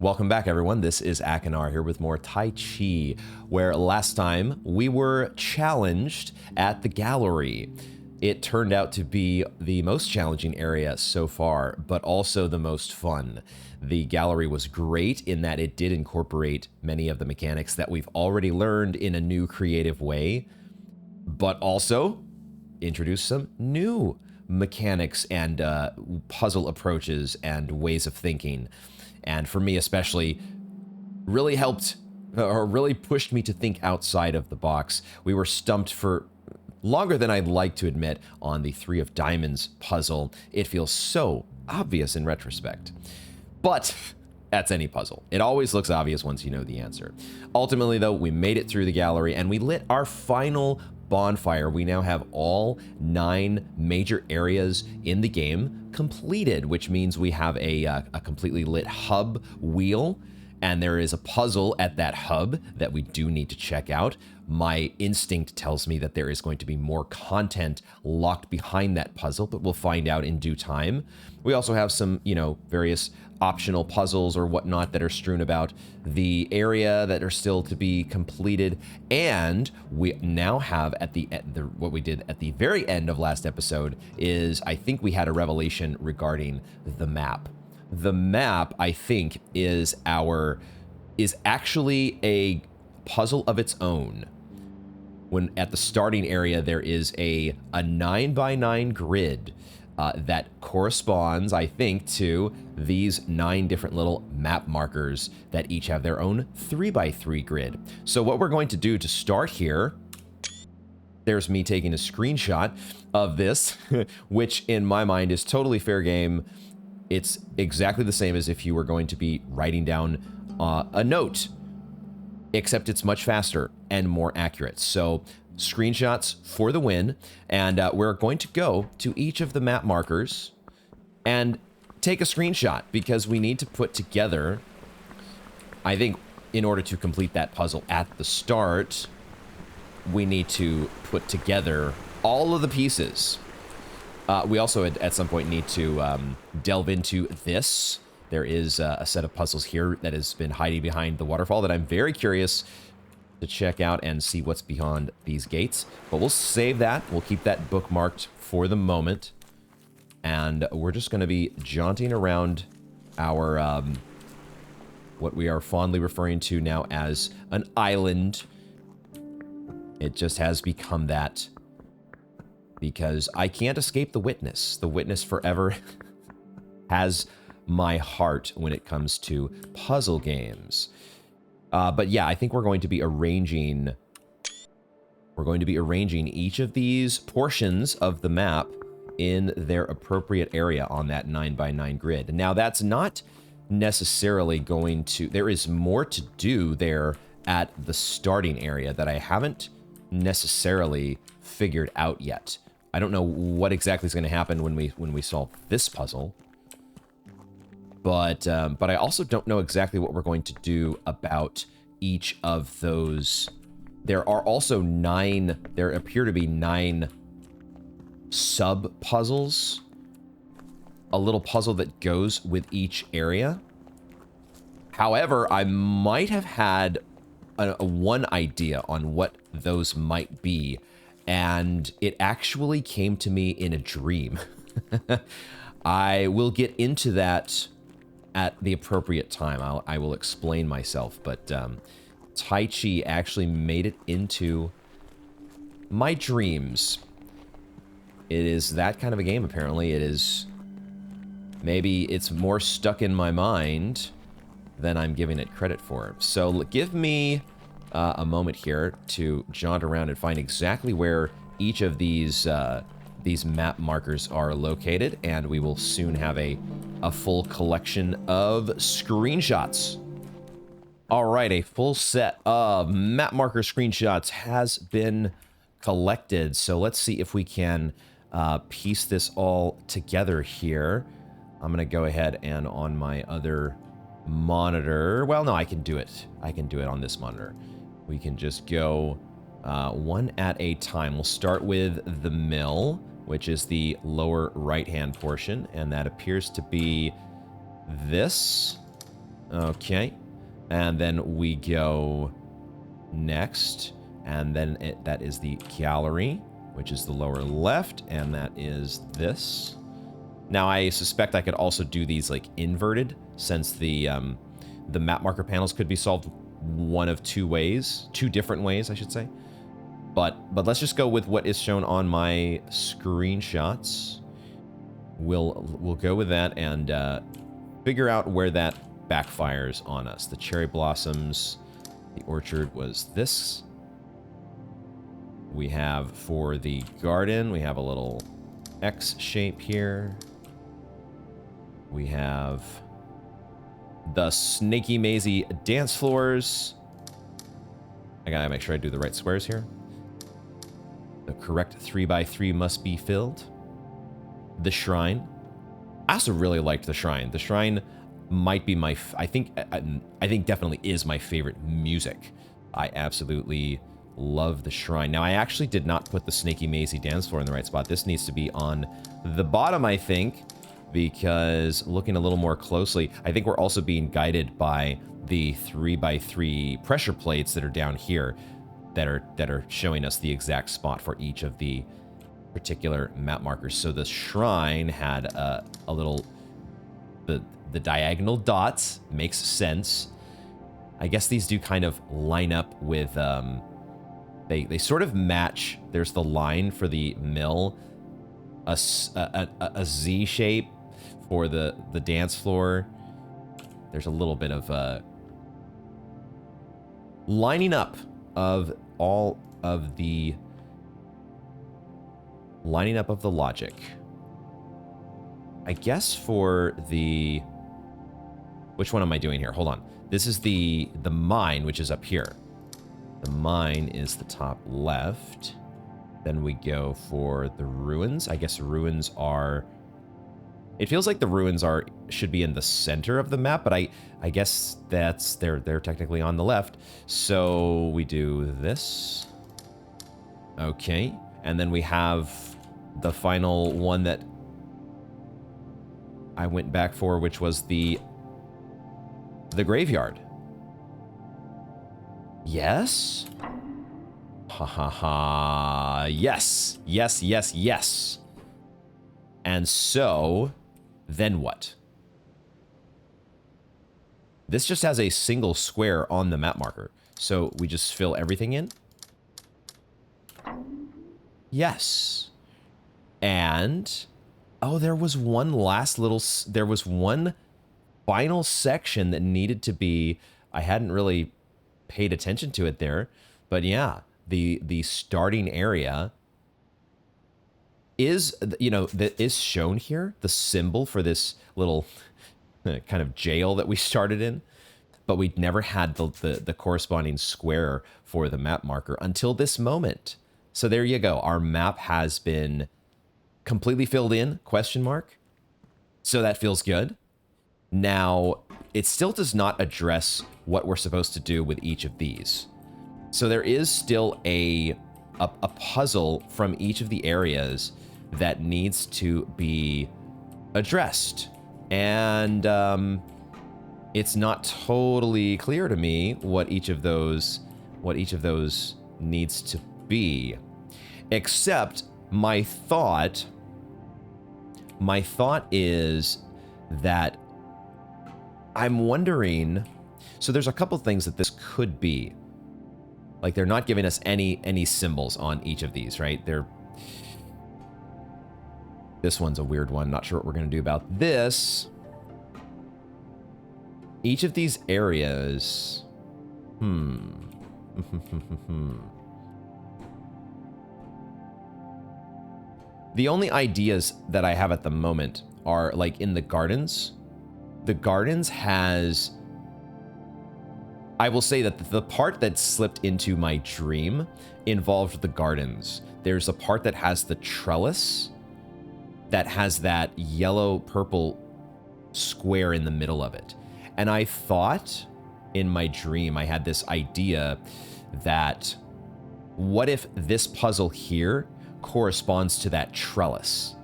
Welcome back, everyone. This is Akinar here with more Taiji, where last time we were challenged at the gallery. It turned out to be the most challenging area so far, but also the most fun. The gallery was great in that it did incorporate many of the mechanics that we've already learned in a new creative way, but also introduced some new mechanics and puzzle approaches and ways of thinking. And for me especially, really helped or really pushed me to think outside of the box. We were stumped for longer than I'd like to admit on the Three of Diamonds puzzle. It feels so obvious in retrospect. But that's any puzzle. It always looks obvious once you know the answer. Ultimately, though, we made it through the gallery and we lit our final bonfire. We now have all 9 major areas in the game completed, which means we have a completely lit hub wheel, and there is a puzzle at that hub that we do need to check out. My instinct tells me that there is going to be more content locked behind that puzzle, but we'll find out in due time. We also have some, various optional puzzles or whatnot that are strewn about the area that are still to be completed. And we now have what we did at the very end of last episode is I think we had a revelation regarding the map. The map, I think, is actually a puzzle of its own. When at the starting area, there is a 9x9 grid that corresponds, I think, to these 9 different little map markers that each have their own 3x3 grid. So what we're going to do to start here, there's me taking a screenshot of this, which in my mind is totally fair game. It's exactly the same as if you were going to be writing down a note, except it's much faster and more accurate. So screenshots for the win, and we're going to go to each of the map markers and take a screenshot because we need to put together, I think, in order to complete that puzzle at the start, we need to put together all of the pieces. We also at some point need to delve into this. There is a set of puzzles here that has been hiding behind the waterfall that I'm very curious to check out and see what's beyond these gates. But we'll save that. We'll keep that bookmarked for the moment. And we're just going to be jaunting around our, what we are fondly referring to now as an island. It just has become that because I can't escape the witness. The witness forever has my heart when it comes to puzzle games. But yeah, I think we're going to be arranging each of these portions of the map in their appropriate area on that 9x9 grid. Now, that's not necessarily going to... There is more to do there at the starting area that I haven't necessarily figured out yet. I don't know what exactly is going to happen when we solve this puzzle. But I also don't know exactly what we're going to do about each of those. There are also 9, there appear to be 9 sub-puzzles. A little puzzle that goes with each area. However, I might have had one idea on what those might be, and it actually came to me in a dream. I will get into that at the appropriate time. I will explain myself, but Taiji actually made it into my dreams. It is that kind of a game, apparently. It is... Maybe it's more stuck in my mind than I'm giving it credit for. So give me a moment here to jaunt around and find exactly where each of these map markers are located, and we will soon have a full collection of screenshots. All right, a full set of map marker screenshots has been collected. So let's see if we can piece this all together here. I'm going to go ahead and on my other monitor. Well, no, I can do it. I can do it on this monitor. We can just go one at a time. We'll start with the mill, which is the lower right-hand portion, and that appears to be this. Okay. And then we go next. And then that is the gallery, which is the lower left. And that is this. Now, I suspect I could also do these like inverted, since the map marker panels could be solved one of two ways. Two different ways, I should say. But let's just go with what is shown on my screenshots. We'll go with that and figure out where that backfires on us. The cherry blossoms, the orchard was this. We have for the garden, we have a little X shape here. We have the snaky mazy dance floors. I gotta make sure I do the right squares here. The correct 3x3 must be filled. The shrine. I also really liked the shrine. The shrine might be my, I think definitely is my favorite music. I absolutely love the shrine. Now, I actually did not put the snaky mazy dance floor in the right spot. This needs to be on the bottom, I think, because looking a little more closely, I think we're also being guided by the 3x3 pressure plates that are down here that are showing us the exact spot for each of the particular map markers. So the shrine had a little, the diagonal dots makes sense. I guess these do kind of line up with, they sort of match. There's the line for the mill, a Z shape for the dance floor. There's a little bit of lining up of all of the logic. I guess for the, which one am I doing here? Hold on. This is the mine, which is up here. The mine is the top left. Then we go for the ruins. I guess ruins are, it feels like the ruins should be in the center of the map, but I guess that's, they're technically on the left. So we do this. Okay. And then we have the final one that I went back for, which was the graveyard. Yes? Ha ha ha. Yes. Yes, yes, yes. And so, then what? This just has a single square on the map marker. So we just fill everything in? Yes. And, oh, there was one last little, there was one final section that needed to be, I hadn't really paid attention to it there, but yeah, the starting area is, you know, that is shown here, the symbol for this little kind of jail that we started in, but we'd never had the corresponding square for the map marker until this moment. So there you go. Our map has been completely filled in, question mark. So that feels good. Now, it still does not address what we're supposed to do with each of these. So there is still a puzzle from each of the areas that needs to be addressed. And it's not totally clear to me what each of those needs to be. Except my thought is that I'm wondering, so there's a couple things that this could be. Like, they're not giving us any symbols on each of these, right? This one's a weird one. Not sure what we're going to do about this. Each of these areas... The only ideas that I have at the moment are, like, in the gardens. The gardens has... I will say that the part that slipped into my dream involved the gardens. There's a part that has the trellis that has that yellow-purple square in the middle of it. And I thought in my dream, I had this idea that what if this puzzle here corresponds to that trellis?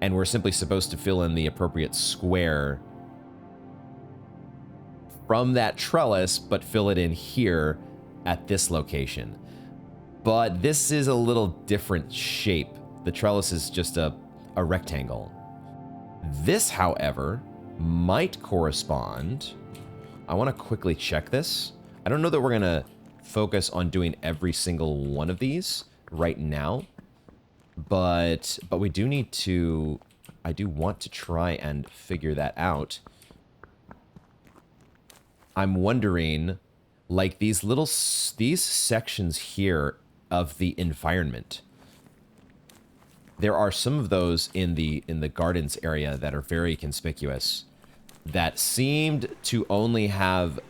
And we're simply supposed to fill in the appropriate square from that trellis, but fill it in here at this location. But this is a little different shape. The trellis is just a rectangle. This, however, might correspond. I want to quickly check this. I don't know that we're going to focus on doing every single one of these right now, but we do need to, I do want to try and figure that out. I'm wondering, like these sections here of the environment, there are some of those in the gardens area that are very conspicuous, that seemed to only have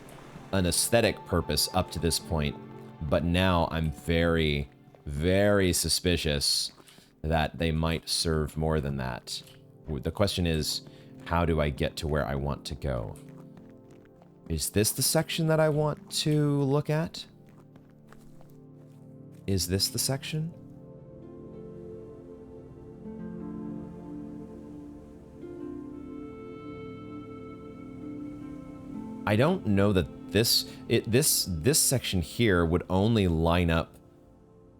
an aesthetic purpose up to this point, but now I'm very, very suspicious that they might serve more than that. The question is, how do I get to where I want to go? Is this the section that I want to look at? Is this the section? I don't know that this section here would only line up,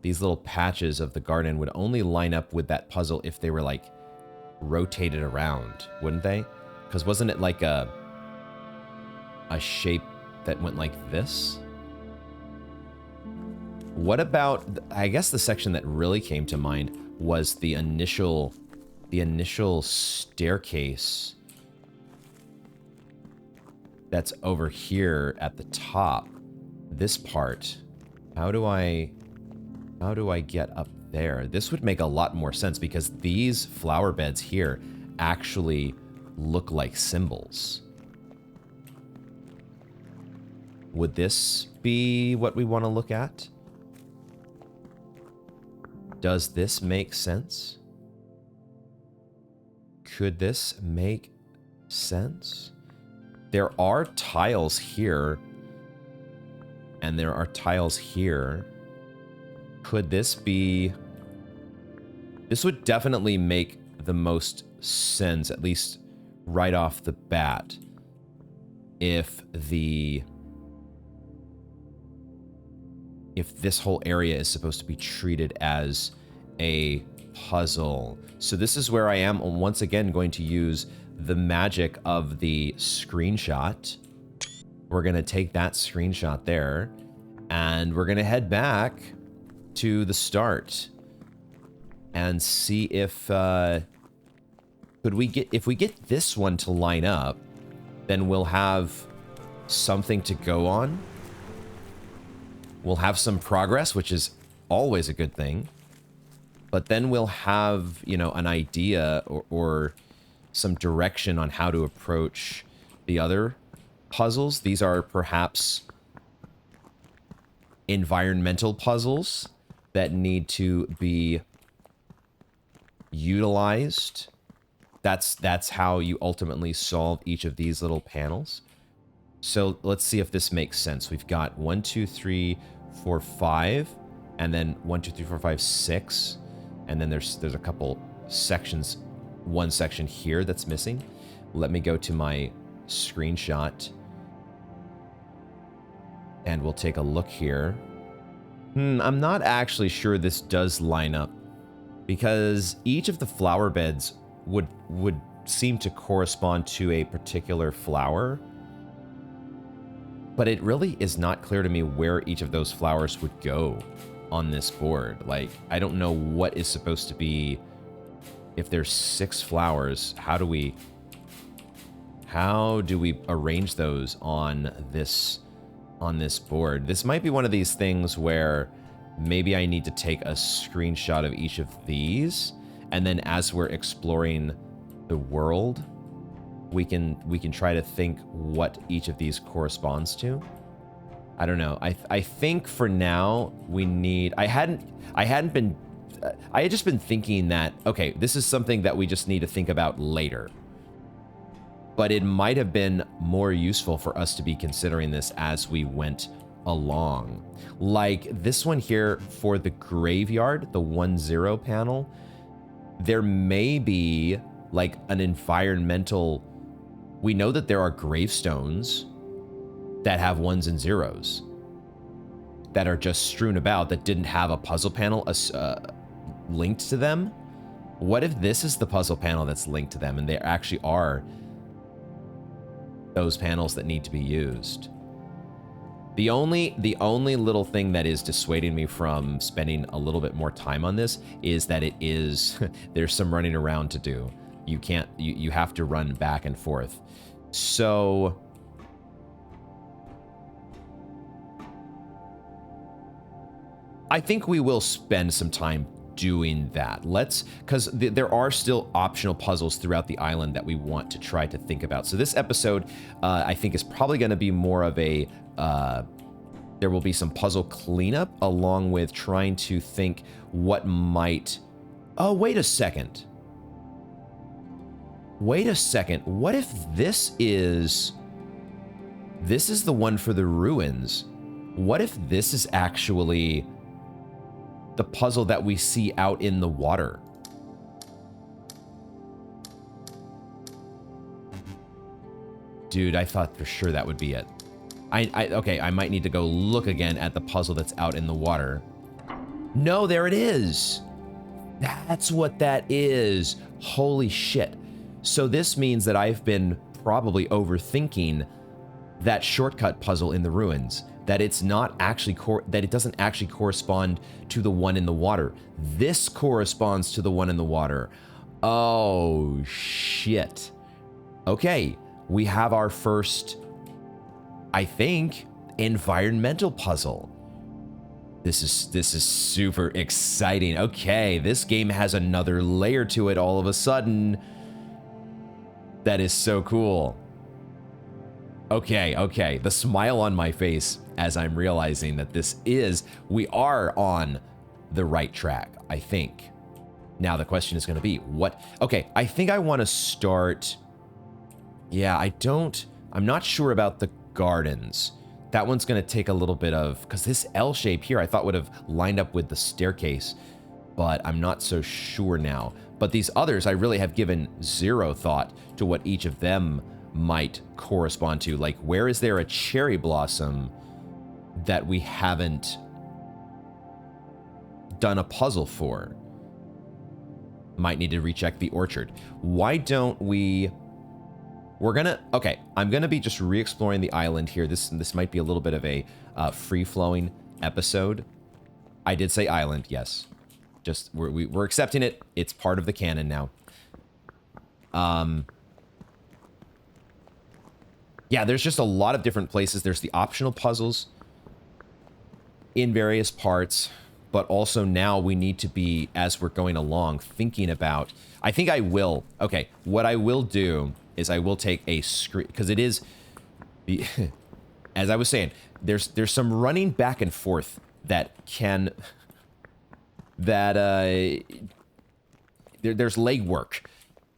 these little patches of the garden would only line up with that puzzle if they were like rotated around, wouldn't they? Because wasn't it like a shape that went like this? What about, I guess the section that really came to mind was the initial staircase that's over here at the top. This part. How do I get up there? This would make a lot more sense because these flower beds here actually look like symbols. Would this be what we want to look at? Does this make sense? Could this make sense? There are tiles here, and there are tiles here. Could this be... This would definitely make the most sense, at least right off the bat, if this whole area is supposed to be treated as a puzzle. So this is where I am once again going to use the magic of the screenshot. We're going to take that screenshot there, and we're going to head back to the start and see if if we get this one to line up, then we'll have something to go on. We'll have some progress, which is always a good thing. But then we'll have, you know, an idea or some direction on how to approach the other puzzles. These are perhaps environmental puzzles that need to be utilized. That's how you ultimately solve each of these little panels. So let's see if this makes sense. We've got 1, 2, 3, 4, 5, and then 1, 2, 3, 4, 5, 6, and then there's a couple sections. One section here that's missing. Let me go to my screenshot and we'll take a look here. I'm not actually sure this does line up because each of the flower beds would seem to correspond to a particular flower, but it really is not clear to me where each of those flowers would go on this board. Like, I don't know what is supposed to be. If there's 6 flowers, how do we arrange those on this board? This might be one of these things where maybe I need to take a screenshot of each of these, and then as we're exploring the world, we can try to think what each of these corresponds to. I don't know. I think for now we need. I had just been thinking that, okay, this is something that we just need to think about later. But it might have been more useful for us to be considering this as we went along. Like this one here for the graveyard, the 1-0 panel, there may be like an environmental... We know that there are gravestones that have ones and zeros that are just strewn about that didn't have a puzzle panel linked to them. What if this is the puzzle panel that's linked to them and there actually are those panels that need to be used? The only little thing that is dissuading me from spending a little bit more time on this is that it is there's some running around to do. You have to run back and forth. So I think we will spend some time doing that. Because there are still optional puzzles throughout the island that we want to try to think about. So this episode, I think, is probably going to be more of a, there will be some puzzle cleanup along with trying to think what might, oh, wait a second. Wait a second. What if this is the one for the ruins? What if this is actually the puzzle that we see out in the water? Dude, I thought for sure that would be it. Okay, I might need to go look again at the puzzle that's out in the water. No, there it is. That's what that is. Holy shit. So this means that I've been probably overthinking that shortcut puzzle in the ruins. That it's not actually that it doesn't actually correspond to the one in the water. This corresponds to the one in the water. Oh shit. Okay, we have our first, I think, environmental puzzle. This is super exciting. Okay, this game has another layer to it all of a sudden. That is so cool. Okay, the smile on my face as I'm realizing that we are on the right track, I think. Now the question is gonna be, what? Okay, I think I wanna start, yeah, I'm not sure about the gardens. That one's gonna take a little bit of, because this L shape here I thought would have lined up with the staircase, but I'm not so sure now. But these others, I really have given zero thought to what each of them might correspond to. Like, where is there a cherry blossom that we haven't done a puzzle for? Might need to recheck the orchard. Why don't we... Okay, I'm gonna be just re-exploring the island here. This might be a little bit of a free-flowing episode. I did say island, yes. Just, we're accepting it. It's part of the canon now. Yeah, there's just a lot of different places. There's the optional puzzles in various parts, but also now we need to be, as we're going along, thinking about... I think I will... Okay, what I will do is I will take a screen... Because it is... As I was saying, there's some running back and forth that can... There's legwork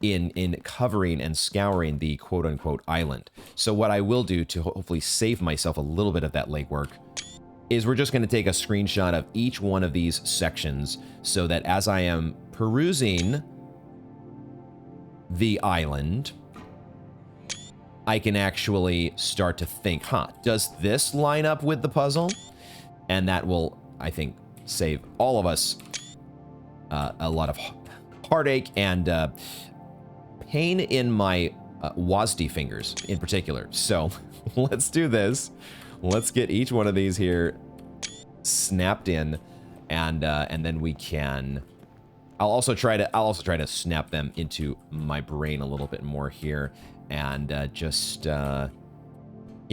in covering and scouring the quote-unquote island. So what I will do to hopefully save myself a little bit of that legwork is we're just going to take a screenshot of each one of these sections so that as I am perusing the island, I can actually start to think, does this line up with the puzzle? And that will, I think, save all of us a lot of heartache and pain in my WASD fingers in particular. So let's do this. Let's get each one of these here snapped in, and then we can... I'll also try to snap them into my brain a little bit more here, and yeah,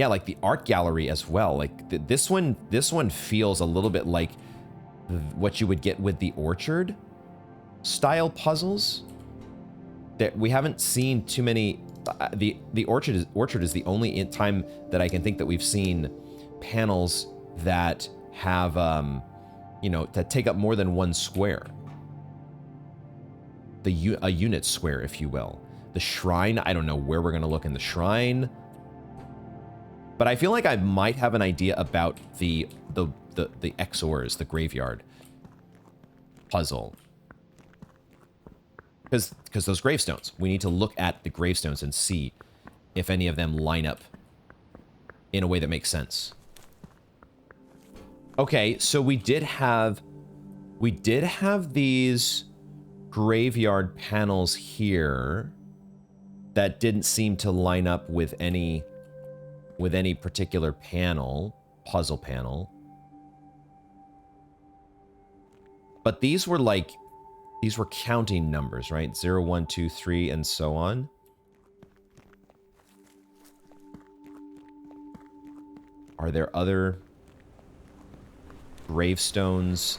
like the art gallery as well. Like this one feels a little bit like what you would get with the orchard style puzzles. That we haven't seen too many. The orchard is the only time that I can think that we've seen panels that have that take up more than one square. A unit square, if you will. The shrine, I don't know where we're gonna look in the shrine, but I feel like I might have an idea about the Exors, the graveyard puzzle. Because those gravestones, we need to look at the gravestones and see if any of them line up in a way that makes sense. Okay, so we did have these graveyard panels here that didn't seem to line up with any particular puzzle panel. But these were counting numbers, right? 0, 1, 2, 3, and so on. Are there other gravestones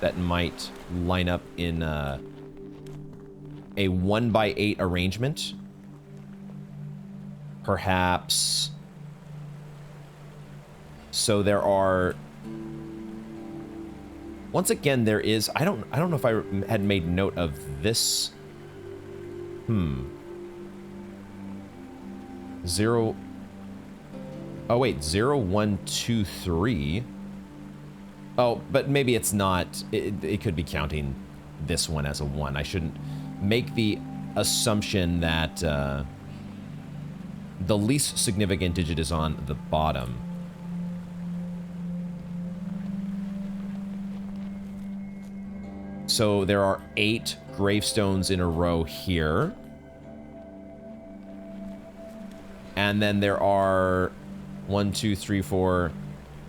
that might line up in a 1x8 arrangement? Perhaps. So there are. Once again, there is. I don't know if I had made note of this. 0. Oh wait, 0, 1, 2, 3. Oh, but maybe it's not. It could be counting this one as a 1. I shouldn't make the assumption that the least significant digit is on the bottom. So there are 8 gravestones in a row here. And then there are 1, 2, 3, 4,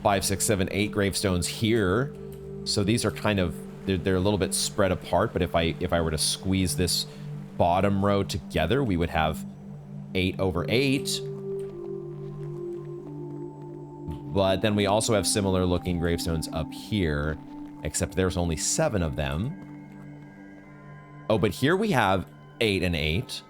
5, 6, 7, 8 gravestones here. So these are kind of, they're a little bit spread apart, but if I were to squeeze this bottom row together, we would have 8 over 8. But then we also have similar looking gravestones up here, except there's only 7 of them. Oh, but here we have 8 and 8.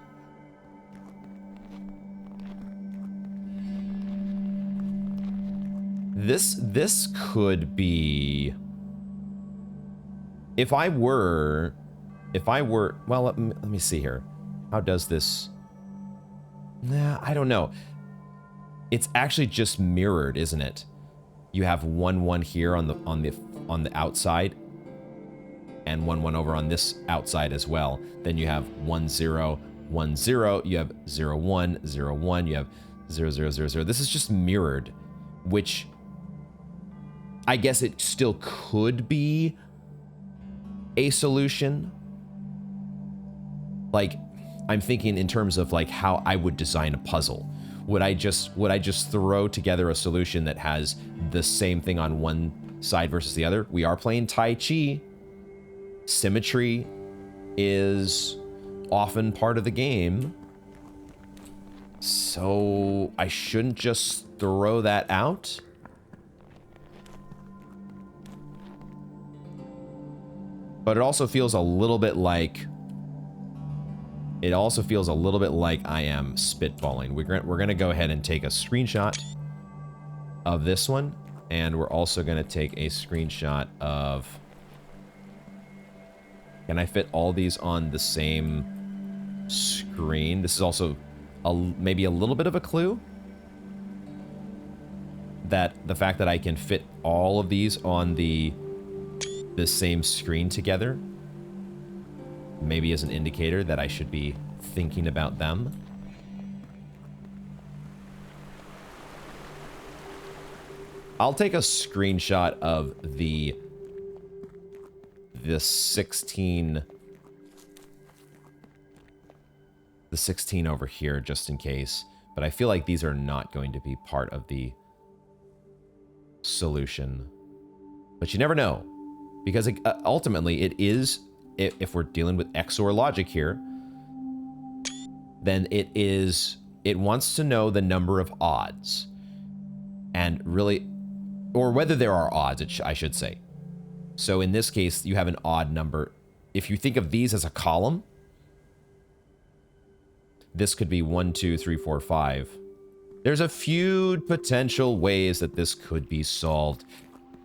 This could be... If I were... Well, let me see here. How does this... Nah, I don't know. It's actually just mirrored, isn't it? You have 1, 1 here on the outside, and 1, 1 over on this outside as well. Then you have 1, 0, 1, 0. You have 0, 1, 0, 1. You have 0, 0, 0, 0. This is just mirrored, which I guess it still could be a solution. Like, I'm thinking in terms of like how I would design a puzzle. Would I just throw together a solution that has the same thing on one side versus the other? We are playing Taiji. Symmetry is often part of the game. So I shouldn't just throw that out. But it also feels a little bit like... It also feels a little bit like I am spitballing. We're going to go ahead and take a screenshot of this one. And we're also going to take a screenshot of... Can I fit all these on the same screen? This is also maybe a little bit of a clue. That the fact that I can fit all of these on the same screen together maybe is an indicator that I should be thinking about them. I'll take a screenshot of the 16 over here just in case, but I feel like these are not going to be part of the solution. But you never know, because ultimately it is, if we're dealing with XOR logic here, then it wants to know the number of odds. And really, or whether there are odds, I should say. So in this case, you have an odd number. If you think of these as a column, this could be 1, 2, 3, 4, 5. There's a few potential ways that this could be solved.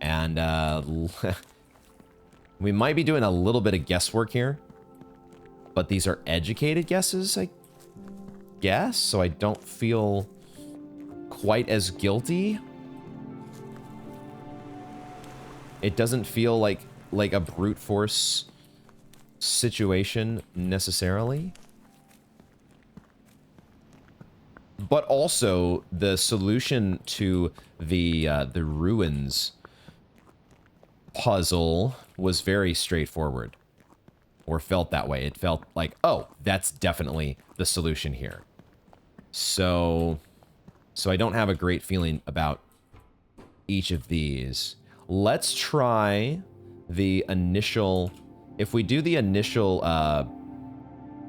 And we might be doing a little bit of guesswork here. But these are educated guesses, I guess. So I don't feel quite as guilty. It doesn't feel like a brute force situation necessarily. But also, the solution to the ruins puzzle was very straightforward. Or felt that way. It felt like, oh, that's definitely the solution here. So I don't have a great feeling about each of these. Let's try the initial... If we do the initial,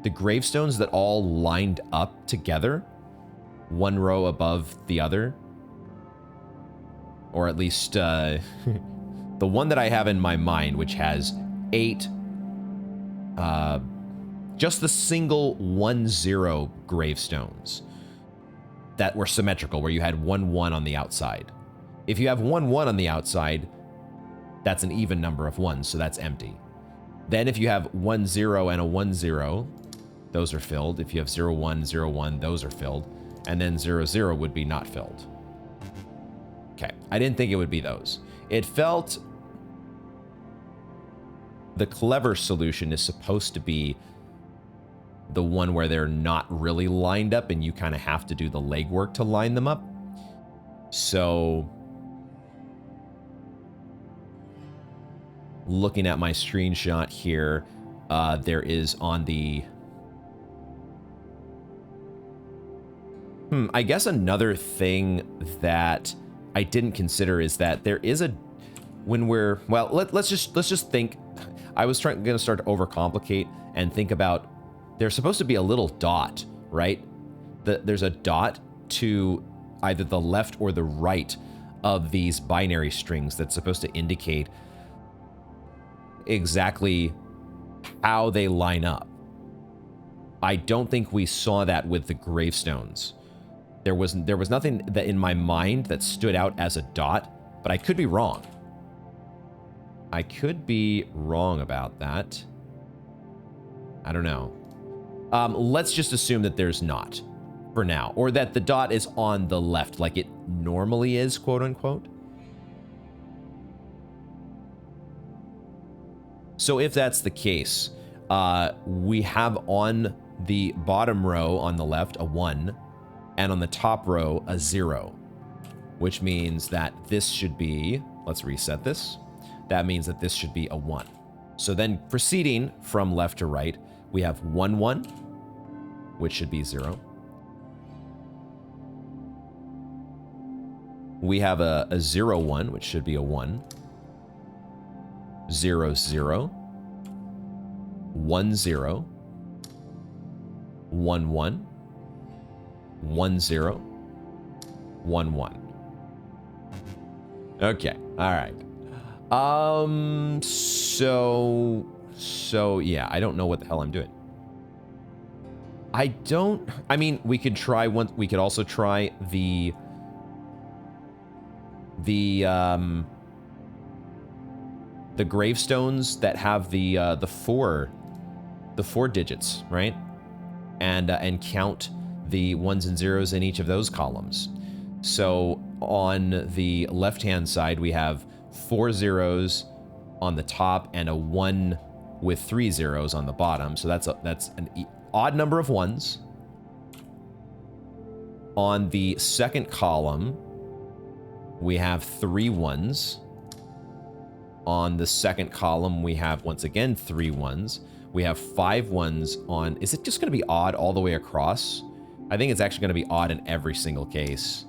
the gravestones that all lined up together, one row above the other, or at least the one that I have in my mind, which has 8, just the single 1-0 gravestones that were symmetrical, where you had 1-1 on the outside. If you have 1-1 on the outside, that's an even number of ones, so that's empty. Then if you have 1-0 and a 1-0, those are filled. If you have 0-1, 0-1, those are filled. And then 0-0 would be not filled. Okay, I didn't think it would be those. It felt... The clever solution is supposed to be the one where they're not really lined up and you kind of have to do the legwork to line them up. So... Looking at my screenshot here, there is on the... I guess another thing that I didn't consider is that there is a... When we're... Well, let's just think... I was going to start to overcomplicate and think about... There's supposed to be a little dot, right? There's a dot to either the left or the right of these binary strings that's supposed to indicate exactly how they line up. I don't think we saw that with the gravestones. There was nothing that in my mind that stood out as a dot, but I could be wrong. I could be wrong about that. I don't know. Let's just assume that there's not for now, or that the dot is on the left like it normally is, quote unquote. So if that's the case, we have on the bottom row on the left a 1, and on the top row a 0, which means that this should be, let's reset this, that means that this should be a 1. So then proceeding from left to right, we have 1, 1, which should be 0. We have a 0, 1, which should be a 1. 0, 0, 1, 0, 1, 1, 1, 0, 1, 1. Okay, all right. So yeah, I don't know what the hell I'm doing. I mean, we could try one. We could also try the gravestones that have the four digits, right? And count the 1s and 0s in each of those columns. So on the left-hand side, we have 4 zeros on the top and a 1 with 3 zeros on the bottom. So that's an odd number of 1s. On the second column, we have 3 1s. On the second column, we have, once again, 3 1s. We have 5 1s on... Is it just going to be odd all the way across? I think it's actually going to be odd in every single case,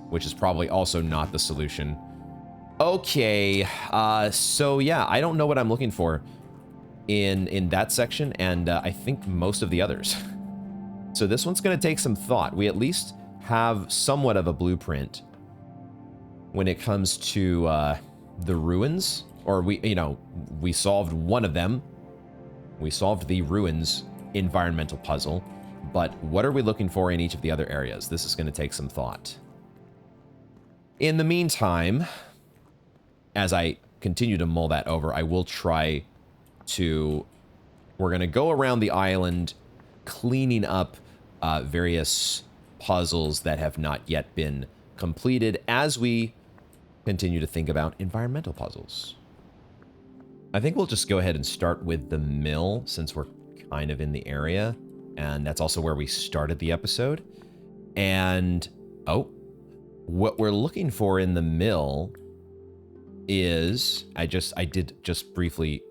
which is probably also not the solution. Okay, so yeah, I don't know what I'm looking for in that section, and I think most of the others. So this one's going to take some thought. We at least have somewhat of a blueprint when it comes to the ruins, or we solved one of them. We solved the ruins environmental puzzle, but what are we looking for in each of the other areas? This is going to take some thought. In the meantime, as I continue to mull that over, I will try to... We're going to go around the island cleaning up various puzzles that have not yet been completed as we continue to think about environmental puzzles. I think we'll just go ahead and start with the mill since we're kind of in the area, and that's also where we started the episode. And, oh, what we're looking for in the mill is, I did just briefly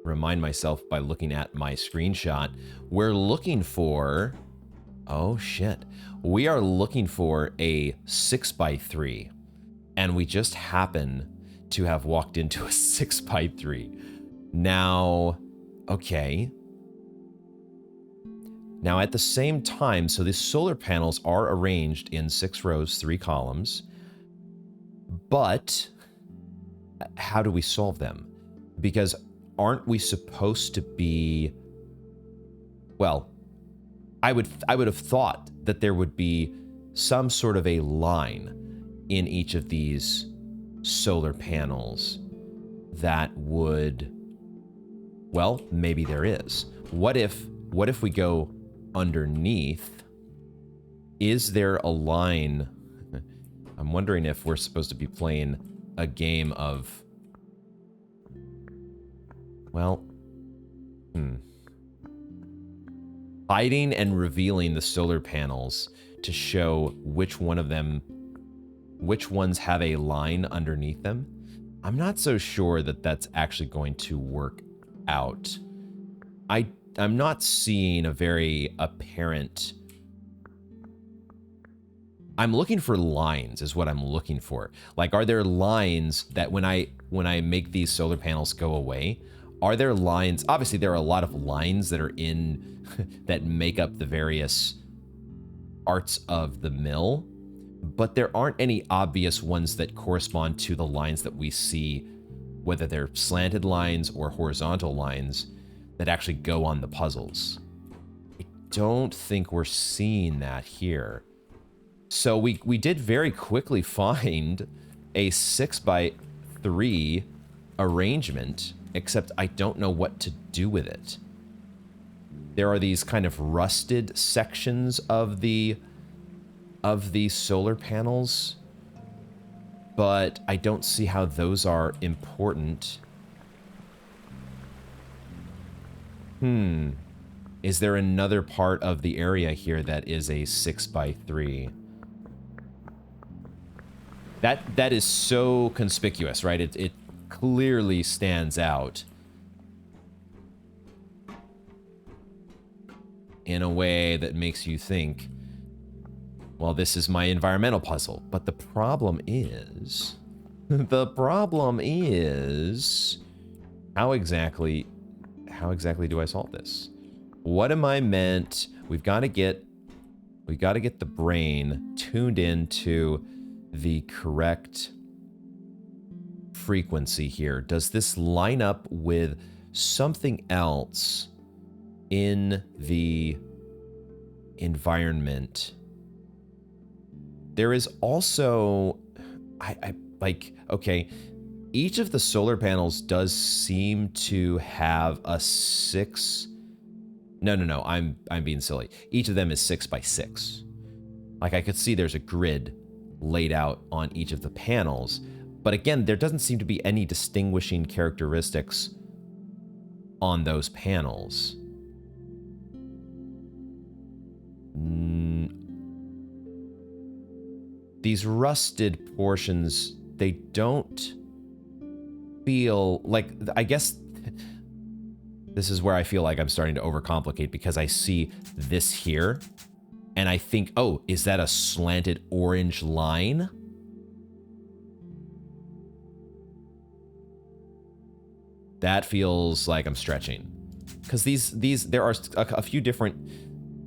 remind myself by looking at my screenshot, we're looking for, oh shit, we are looking for a 6x3, and we just happen to have walked into a 6x3. Now, okay. Now at the same time, so these solar panels are arranged in 6 rows, 3 columns, but how do we solve them? Because aren't we supposed to be, well, I would have thought that there would be some sort of a line in each of these solar panels that would, well, maybe there is. What if we go underneath? Is there a line? I'm wondering if we're supposed to be playing a game of, well, hiding and revealing the solar panels to show which ones have a line underneath them. I'm not so sure that that's actually going to work out. I'm not seeing a very apparent, I'm looking for lines is what I'm looking for. Like, are there lines that when I make these solar panels go away, are there lines? Obviously, there are a lot of lines that are in, that make up the various parts of the mill, but there aren't any obvious ones that correspond to the lines that we see, whether they're slanted lines or horizontal lines that actually go on the puzzles. I don't think we're seeing that here. So we did very quickly find a 6x3 arrangement, except I don't know what to do with it. There are these kind of rusted sections of the solar panels, but I don't see how those are important. Is there another part of the area here that is a 6x3? That is so conspicuous, right? It clearly stands out in a way that makes you think, well, this is my environmental puzzle. But the problem is, how exactly do I solve this? What am I meant? We've got to get the brain tuned into the correct frequency here. Does this line up with something else in the environment? There is also, I like, okay, each of the solar panels does seem to have a 6. No, I'm being silly. Each of them is 6x6. Like, I could see there's a grid laid out on each of the panels, but again, there doesn't seem to be any distinguishing characteristics on those panels. These rusted portions, they don't feel like, I guess this is where I feel like I'm starting to overcomplicate, because I see this here and I think, oh, is that a slanted orange line? That feels like I'm stretching, because there are a few different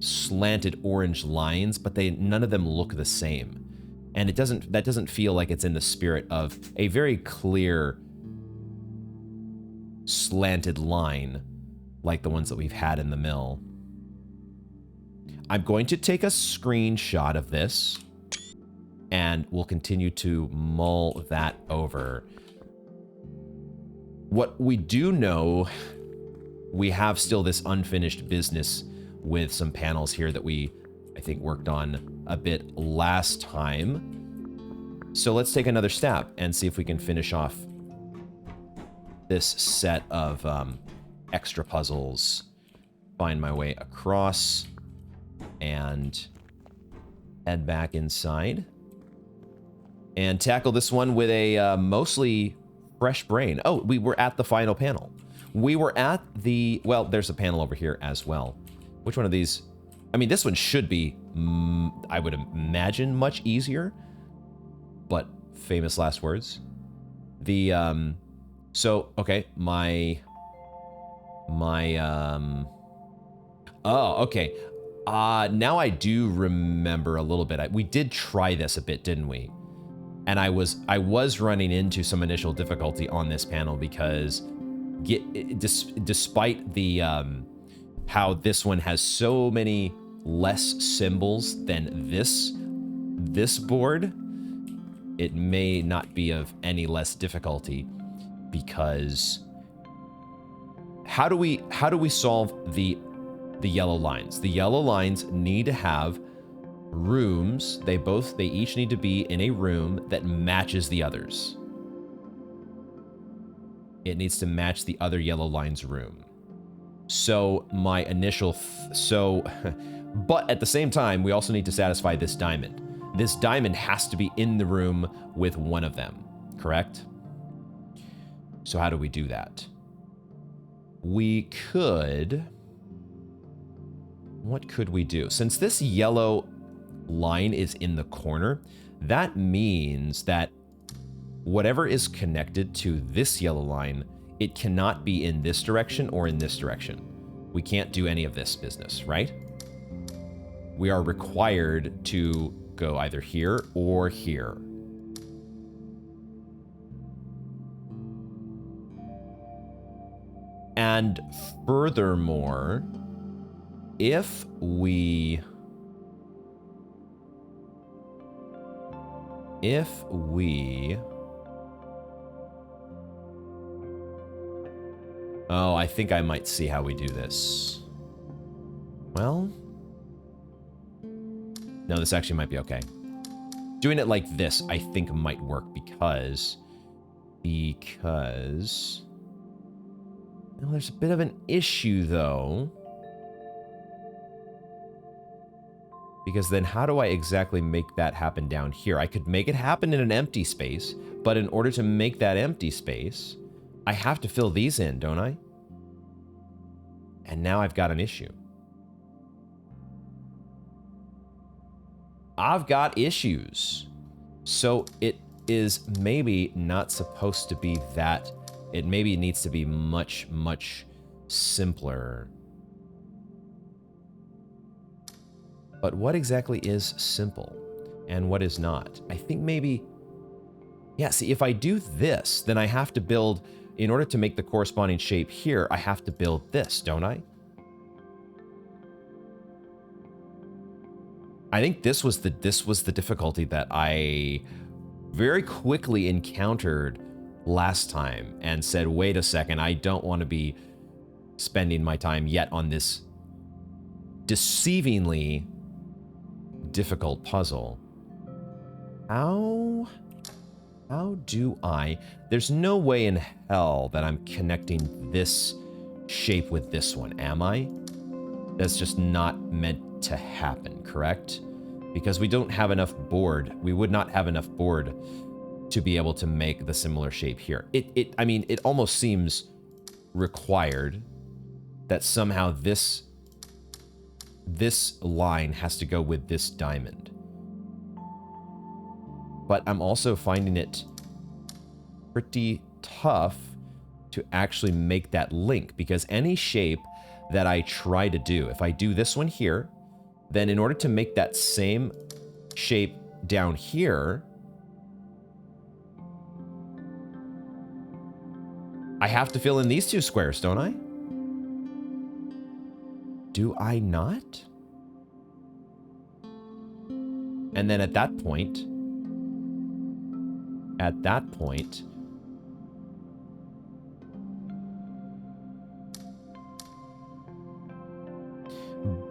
slanted orange lines, but none of them look the same. And that doesn't feel like it's in the spirit of a very clear slanted line like the ones that we've had in the mill. I'm going to take a screenshot of this, and we'll continue to mull that over. What we do know, we have still this unfinished business with some panels here that we, I think, worked on a bit last time. So let's take another stab and see if we can finish off this set of extra puzzles. Find my way across, and Head back inside. And tackle this one with a mostly fresh brain. Oh, we were at the final panel. We were at the... Well, there's a panel over here as well. Which one of these... I mean, this one should be, I would imagine, much easier. But famous last words. The, So, okay, Oh, okay. Now I do remember a little bit. We did try this a bit, didn't we? And I was running into some initial difficulty on this panel because despite the how this one has so many less symbols than this board, it may not be of any less difficulty because how do we solve the yellow lines? The yellow lines need to have rooms. They each need to be in a room that matches the others. It needs to match the other yellow line's room. So my initial but at the same time, we also need to satisfy this diamond. This diamond has to be in the room with one of them, correct? So how do we do that? We could... What could we do? Since this yellow line is in the corner, that means that whatever is connected to this yellow line, it cannot be in this direction or in this direction. We can't do any of this business, right? We are required to go either here or here. And furthermore, if we Oh, I think I might see how we do this. Well, no, this actually might be okay. Doing it like this, I think might work because well, there's a bit of an issue though. Because then how do I exactly make that happen down here? I could make it happen in an empty space, but in order to make that empty space, I have to fill these in, don't I? And now I've got an issue. I've got issues. So it is maybe not supposed to be that. It maybe needs to be much, much simpler. But what exactly is simple and what is not? I think maybe, yeah, see, if I do this, then I have to build, in order to make the corresponding shape here, I have to build this, don't I? I think this was the difficulty that I very quickly encountered last time and said, wait a second, I don't want to be spending my time yet on this deceivingly difficult puzzle. How do I... There's no way in hell that I'm connecting this shape with this one, am I? That's just not meant to happen, correct? Because we don't have enough board. We would not have enough board to be able to make the similar shape here. I mean, it almost seems required that somehow this line has to go with this diamond. But I'm also finding it pretty tough to actually make that link, because any shape that I try to do, if I do this one here, then in order to make that same shape down here, I have to fill in these two squares, don't I? Do I not? And then at that point,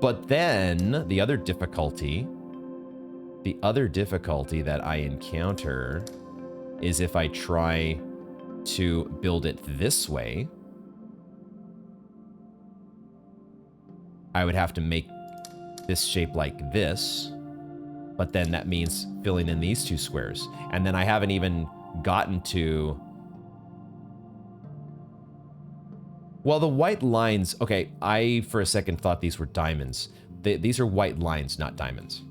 but then the other difficulty that I encounter is if I try to build it this way, I would have to make this shape like this. But then that means filling in these 2 squares. And then I haven't even gotten to... Well, the white lines... Okay, I, for a second, thought these were diamonds. These are white lines, not diamonds.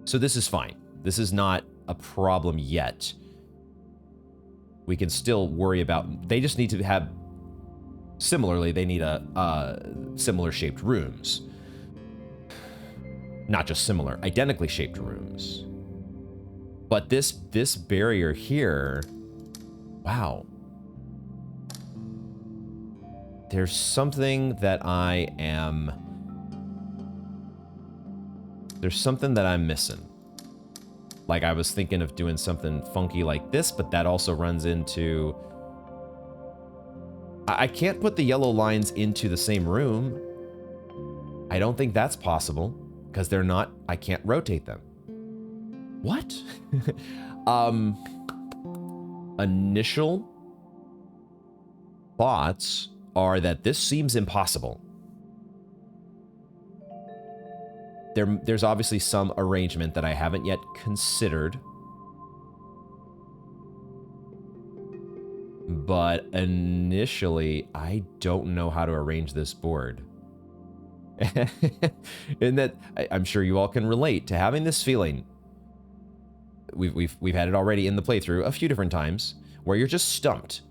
So this is fine. This is not a problem yet. We can still worry about... They just need to have... Similarly, they need similar shaped rooms. Not just similar, identically shaped rooms. But this barrier here... Wow. There's something that There's something that I'm missing. Like, I was thinking of doing something funky like this, but that also runs into... I can't put the yellow lines into the same room. I don't think that's possible, because they're not... I can't rotate them. What? Initial thoughts are that this seems impossible. There's obviously some arrangement that I haven't yet considered. But initially, I don't know how to arrange this board. And that I'm sure you all can relate to having this feeling. We've had it already in the playthrough a few different times where you're just stumped.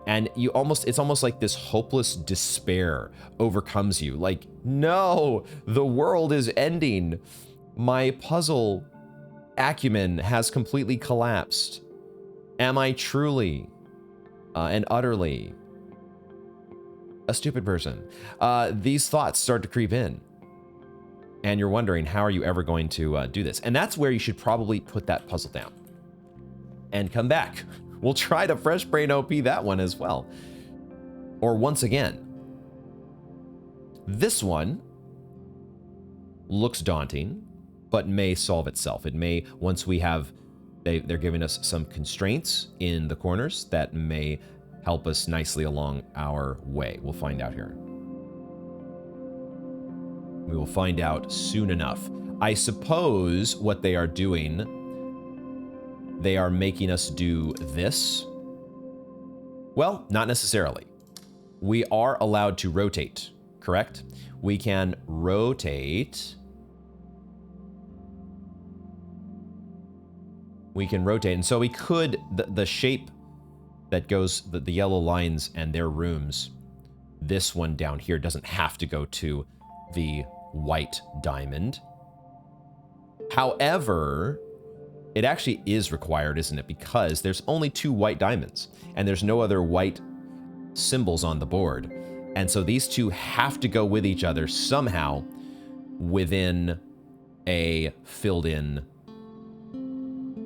And it's almost like this hopeless despair overcomes you. Like, no, the world is ending. My puzzle acumen has completely collapsed. Am I truly and utterly a stupid person? These thoughts start to creep in. And you're wondering, how are you ever going to do this? And that's where you should probably put that puzzle down and come back. We'll try to Fresh Brain OP that one as well. Or once again. This one looks daunting, but may solve itself. It may, once we have, they're giving us some constraints in the corners that may help us nicely along our way. We'll find out here. We will find out soon enough. I suppose what they are doing, they are making us do this. Well, not necessarily. We are allowed to rotate, correct? We can rotate. We can rotate, and so we could, the shape that goes, the yellow lines and their rooms, this one down here doesn't have to go to the white diamond. However, it actually is required, isn't it? Because there's only 2 white diamonds, and there's no other white symbols on the board. And so these 2 have to go with each other somehow within a filled-in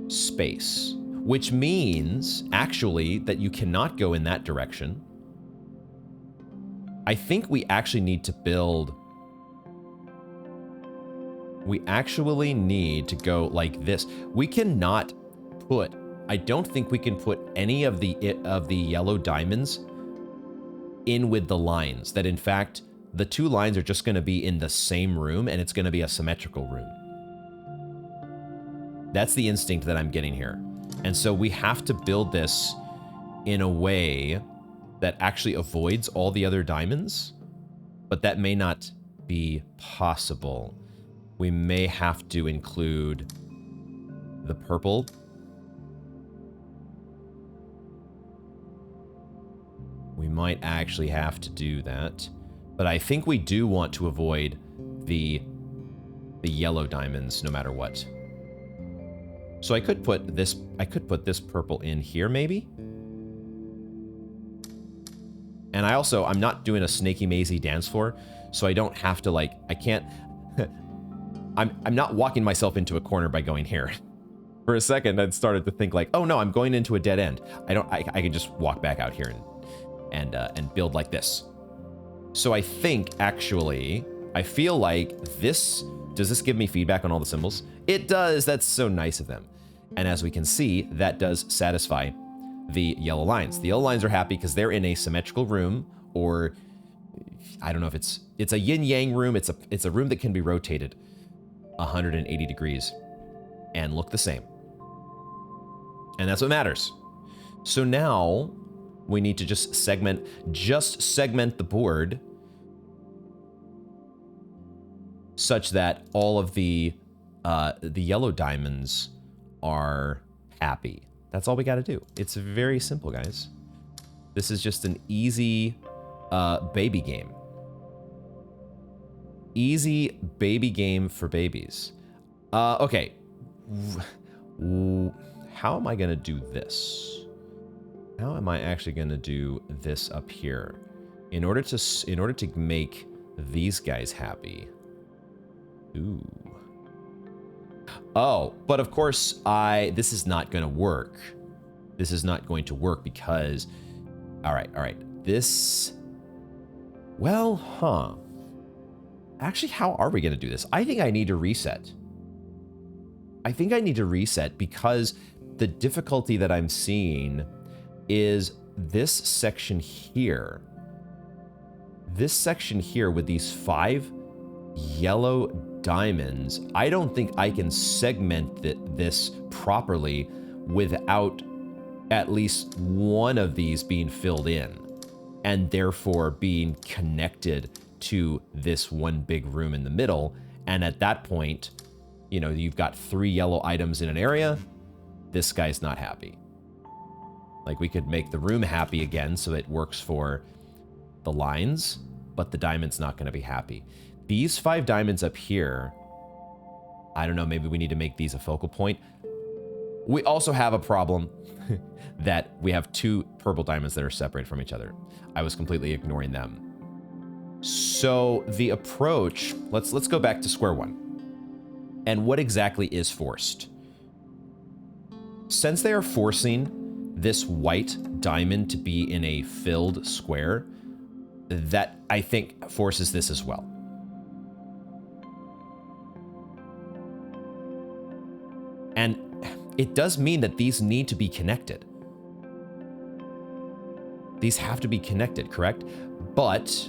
space. Which means, actually, that you cannot go in that direction. I think we actually need to build... We actually need to go like this. We cannot put... I don't think we can put any of the yellow diamonds in with the lines. That, in fact, the 2 lines are just going to be in the same room, and it's going to be a symmetrical room. That's the instinct that I'm getting here. And so we have to build this in a way that actually avoids all the other diamonds, but that may not be possible. We may have to include the purple. We might actually have to do that, but I think we do want to avoid the yellow diamonds no matter what. So I could put this purple in here maybe. And I'm not doing a snaky mazy dance floor, so I don't have to, like, I can't I'm not walking myself into a corner by going here. For a second I started to think like, oh no, I'm going into a dead end. I can just walk back out here and build like this. So I think actually I feel like this... Does this give me feedback on all the symbols? It does. That's so nice of them. And as we can see, that does satisfy the yellow lines. The yellow lines are happy because they're in a symmetrical room, or I don't know if it's a yin-yang room. It's a room that can be rotated 180 degrees. and look the same. And that's what matters. So now we need to just segment the board such that all of the yellow diamonds are happy. That's all we got to do. It's very simple, guys. This is just an easy baby game. Easy baby game for babies. Okay. How am I going to do this? How am I actually going to do this up here? In order to make these guys happy. Ooh. Oh, but of course this is not going to work. This is not going to work because all right. This Actually, how are we going to do this? I think I need to reset. Because the difficulty that I'm seeing is this section here. This section here with these 5 yellow diamonds, I don't think I can segment this properly without at least one of these being filled in and therefore being connected to this one big room in the middle. And at that point, you know, you've got 3 yellow items in an area. This guy's not happy. Like, we could make the room happy again so it works for the lines, but the diamond's not going to be happy. These 5 diamonds up here, I don't know, maybe we need to make these a focal point. We also have a problem that we have 2 purple diamonds that are separated from each other. I was completely ignoring them. So the approach, let's go back to square one. And what exactly is forced? Since they are forcing this white diamond to be in a filled square, that I think forces this as well. And it does mean that these need to be connected. These have to be connected, correct? But,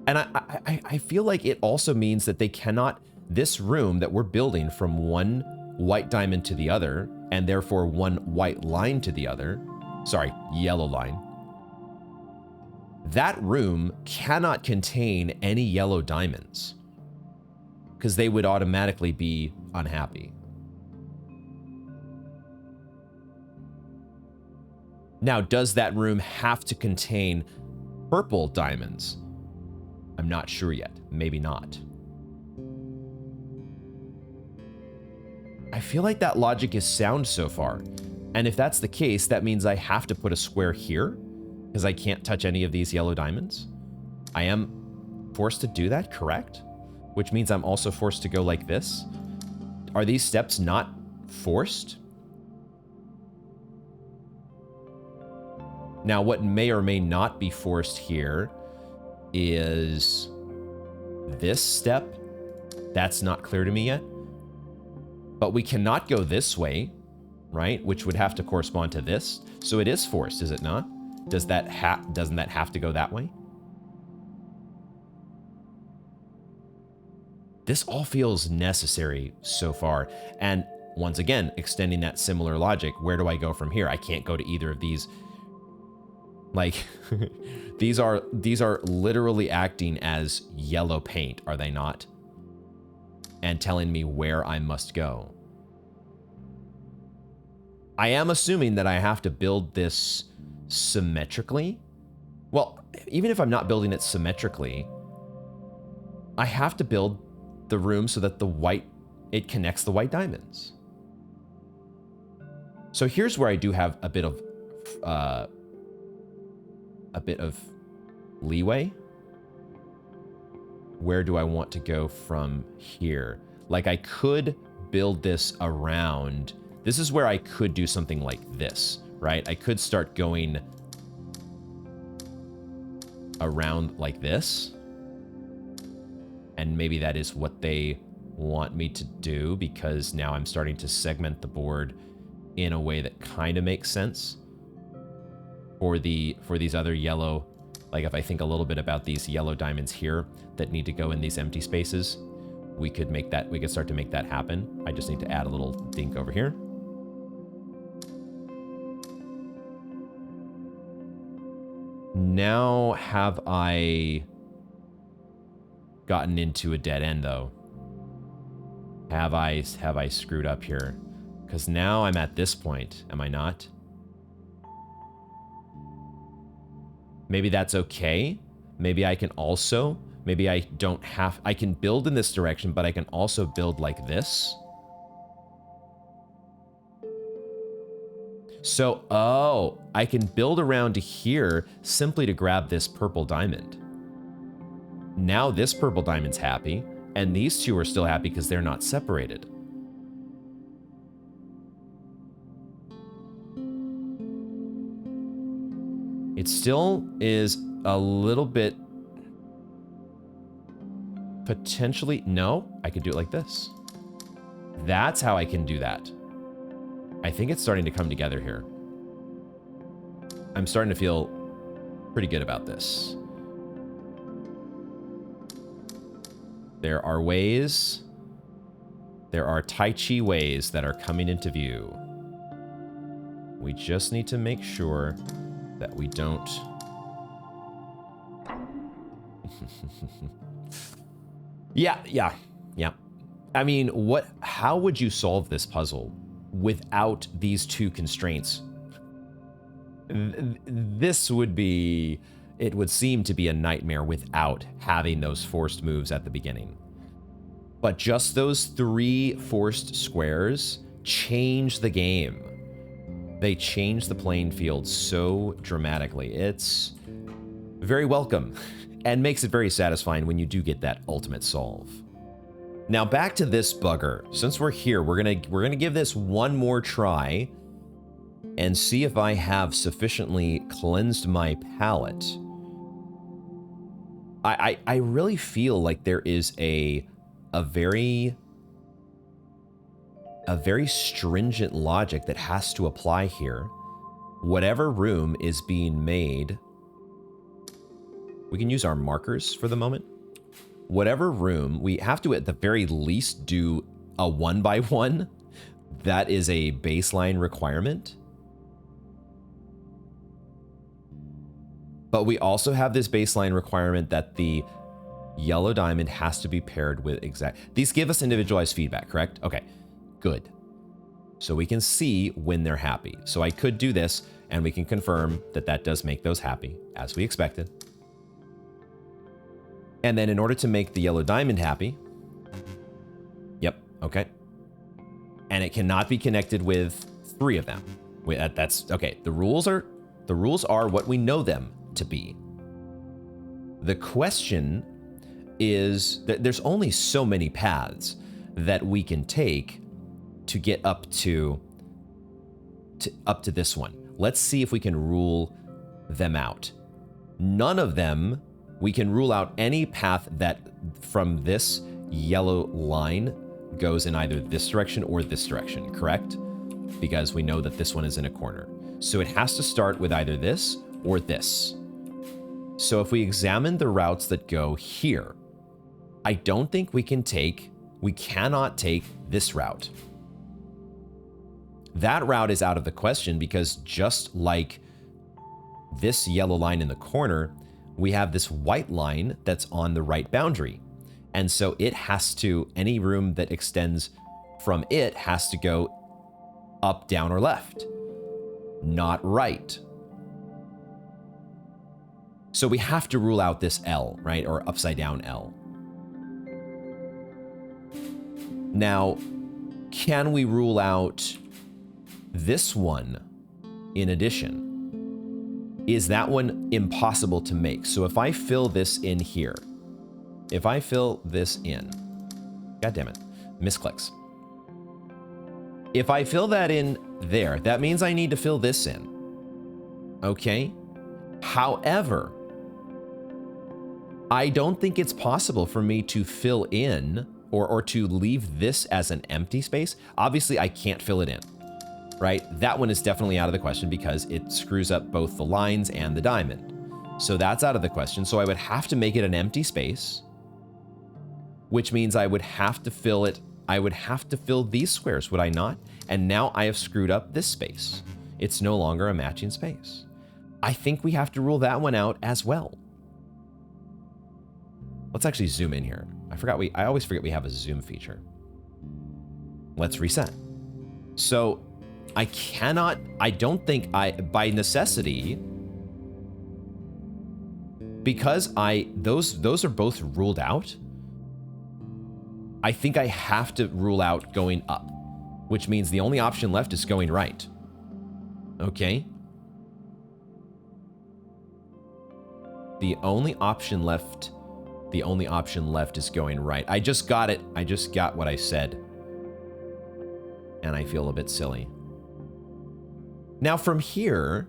and I feel like it also means that they cannot, this room that we're building from one white diamond to the other, and therefore one white line to the other, sorry, yellow line, that room cannot contain any yellow diamonds because they would automatically be unhappy. Now, does that room have to contain purple diamonds? I'm not sure yet. Maybe not. I feel like that logic is sound so far. And if that's the case, that means I have to put a square here because I can't touch any of these yellow diamonds. I am forced to do that, correct? Which means I'm also forced to go like this. Are these steps not forced? Now, what may or may not be forced here is this step. That's not clear to me yet. But we cannot go this way, right? Which would have to correspond to this. So it is forced, is it not? Doesn't that have to go that way? This all feels necessary so far. And once again, extending that similar logic, where do I go from here? I can't go to either of these. Like, these are literally acting as yellow paint, are they not? And telling me where I must go. I am assuming that I have to build this symmetrically. Well, even if I'm not building it symmetrically, I have to build the room so that it connects the white diamonds. So here's where I do have a bit of leeway. Where do I want to go from here? Like, I could build this around. This is where I could do something like this, right? I could start going around like this. And maybe that is what they want me to do, because now I'm starting to segment the board in a way that kind of makes sense for these other yellow. Like, if I think a little bit about these yellow diamonds here that need to go in these empty spaces, we could start to make that happen. I just need to add a little dink over here. Now have I gotten into a dead end though? Have I screwed up here? Because now I'm at this point, am I not? Maybe that's okay. Maybe I can also, maybe I don't have, I can build in this direction, but I can also build like this. So, oh, I can build around to here simply to grab this purple diamond. Now this purple diamond's happy, and these two are still happy because they're not separated. It still is a little bit potentially, no, I could do it like this. That's how I can do that. I think it's starting to come together here. I'm starting to feel pretty good about this. There are ways, there are Taiji ways that are coming into view. We just need to make sure that we don't... Yeah. I mean, how would you solve this puzzle without these two constraints? This would be... It would seem to be a nightmare without having those forced moves at the beginning. But just those 3 forced squares change the game. They change the playing field so dramatically. It's very welcome and makes it very satisfying when you do get that ultimate solve. Now back to this bugger. Since we're here, we're gonna give this one more try and see if I have sufficiently cleansed my palette. I really feel like there is a very stringent logic that has to apply here. Whatever room is being made, we can use our markers for the moment. Whatever room, we have to at the very least do a 1x1. That is a baseline requirement. But we also have this baseline requirement that the yellow diamond has to be paired with exact... These give us individualized feedback, correct? Okay, good. So we can see when they're happy. So I could do this, and we can confirm that that does make those happy, as we expected. And then in order to make the yellow diamond happy... Yep, okay. And it cannot be connected with 3 of them. That's... Okay, the rules are what we know them to be. The question is that there's only so many paths that we can take to get up to this one. Let's see if we can rule them out. None of them, we can rule out any path that from this yellow line goes in either this direction or this direction, correct? Because we know that this one is in a corner. So it has to start with either this or this. So if we examine the routes that go here, I don't think we cannot take this route. That route is out of the question because just like this yellow line in the corner, we have this white line that's on the right boundary. And so it has to, any room that extends from it has to go up, down, or left, not right. So we have to rule out this L, right? Or upside down L. Now, can we rule out this one in addition? Is that one impossible to make? So if I fill this in here, if I fill this in, God damn it, misclicks. If I fill that in there, that means I need to fill this in. Okay? However, I don't think it's possible for me to fill in or to leave this as an empty space. Obviously, I can't fill it in, right? That one is definitely out of the question because it screws up both the lines and the diamond. So that's out of the question. So I would have to make it an empty space. which means I would have to fill it. I would have to fill these squares, would I not? And now I have screwed up this space. It's no longer a matching space. I think we have to rule that one out as well. Let's actually zoom in here. I always forget we have a zoom feature. Let's reset. So I don't think by necessity, because those are both ruled out, I think I have to rule out going up, which means the only option left is going right. Okay. The only option left is going right. I just got it. I just got what I said. And I feel a bit silly. Now from here,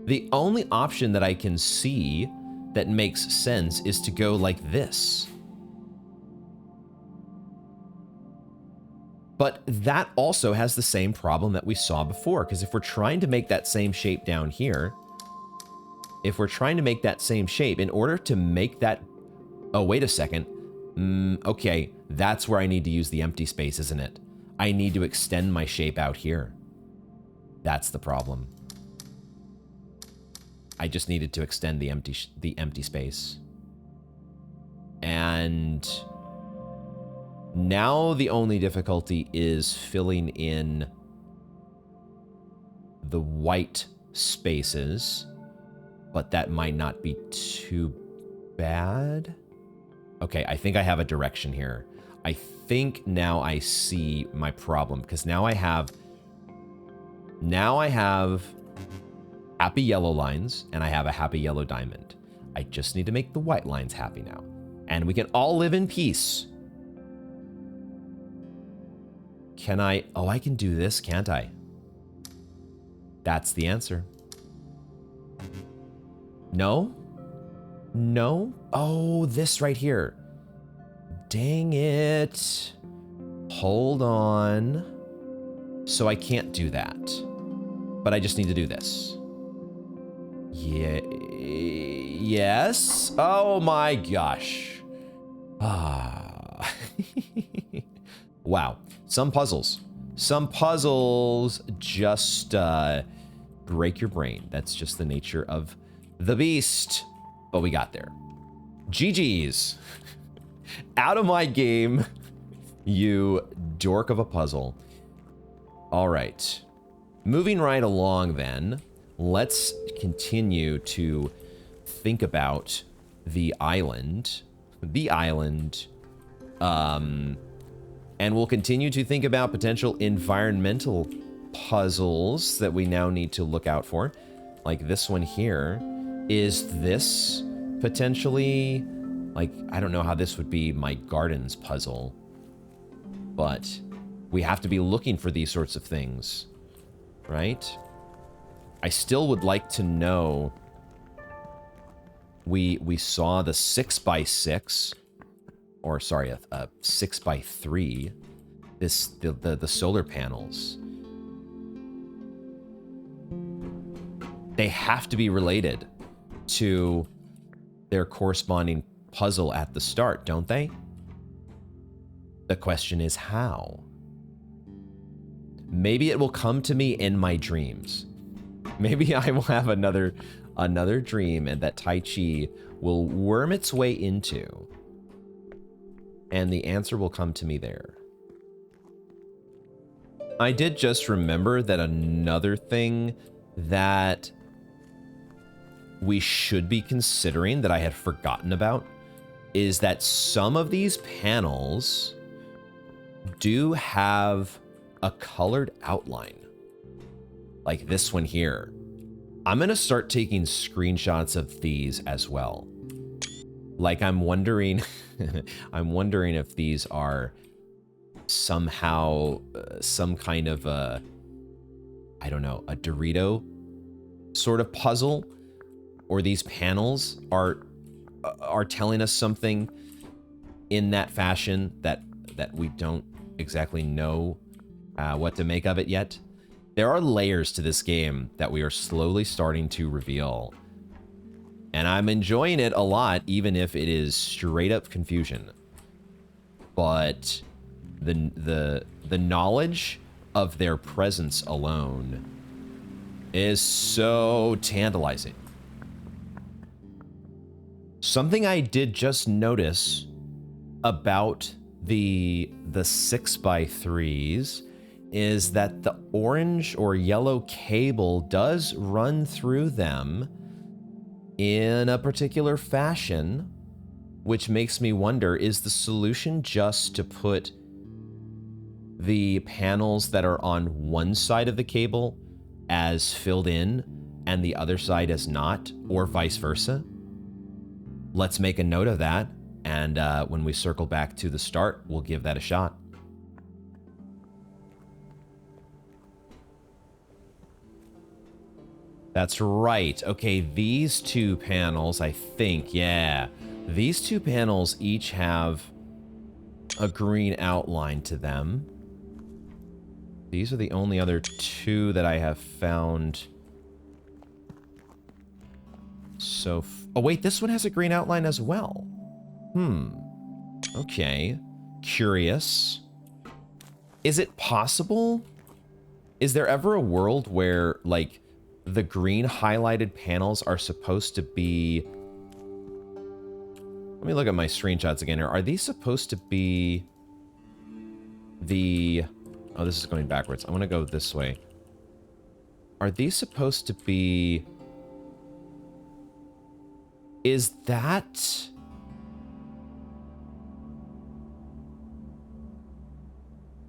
the only option that I can see that makes sense is to go like this. But that also has the same problem that we saw before, because if we're trying to make that same shape down here, if we're trying to make that same shape, in order to make that... Oh, wait a second. Okay, that's where I need to use the empty space, isn't it? I need to extend my shape out here. That's the problem. I just needed to extend the empty space. And now the only difficulty is filling in the white spaces, but that might not be too bad. Okay, I think I have a direction here. I think now I see my problem, because now I have happy yellow lines, and I have a happy yellow diamond. I just need to make the white lines happy now. And we can all live in peace. Can I? Oh, I can do this, can't I? That's the answer. No? No? Oh, this right here. Dang it. Hold on. So I can't do that. But I just need to do this. Yeah. Yes. Oh my gosh. Ah. Wow. Some puzzles just break your brain. That's just the nature of the beast. But we got there. GG's. Out of my game, you dork of a puzzle. All right. Moving right along then, let's continue to think about the island. And we'll continue to think about potential environmental puzzles that we now need to look out for. Like this one here. Is this potentially, like, I don't know how this would be my gardens puzzle, but we have to be looking for these sorts of things, right? I still would like to know, we saw the 6x6, or sorry, a 6x3, the solar panels. They have to be related to their corresponding puzzle at the start, don't they? The question is how? Maybe it will come to me in my dreams. Maybe I will have another dream and that Taiji will worm its way into, and the answer will come to me there. I did just remember that another thing that we should be considering that I had forgotten about is that some of these panels do have a colored outline. Like this one here. I'm going to start taking screenshots of these as well. Like I'm wondering if these are somehow some kind of a, I don't know, a Dorito sort of puzzle, or these panels are telling us something in that fashion that we don't exactly know what to make of it yet. There are layers to this game that we are slowly starting to reveal, and I'm enjoying it a lot, even if it is straight up confusion. but the knowledge of their presence alone is so tantalizing. Something I did just notice about the 6x3s is that the orange or yellow cable does run through them in a particular fashion, which makes me wonder, is the solution just to put the panels that are on one side of the cable as filled in and the other side as not, or vice versa? Let's make a note of that, and when we circle back to the start, we'll give that a shot. That's right. Okay, these two panels, I think, yeah. These two panels each have a green outline to them. These are the only other two that I have found. So, oh wait, this one has a green outline as well. Okay. Curious. Is it possible? Is there ever a world where, like, the green highlighted panels are supposed to be... Let me look at my screenshots again here. Are these supposed to be the... Oh, this is going backwards. I'm going to go this way. Are these supposed to be... Is that...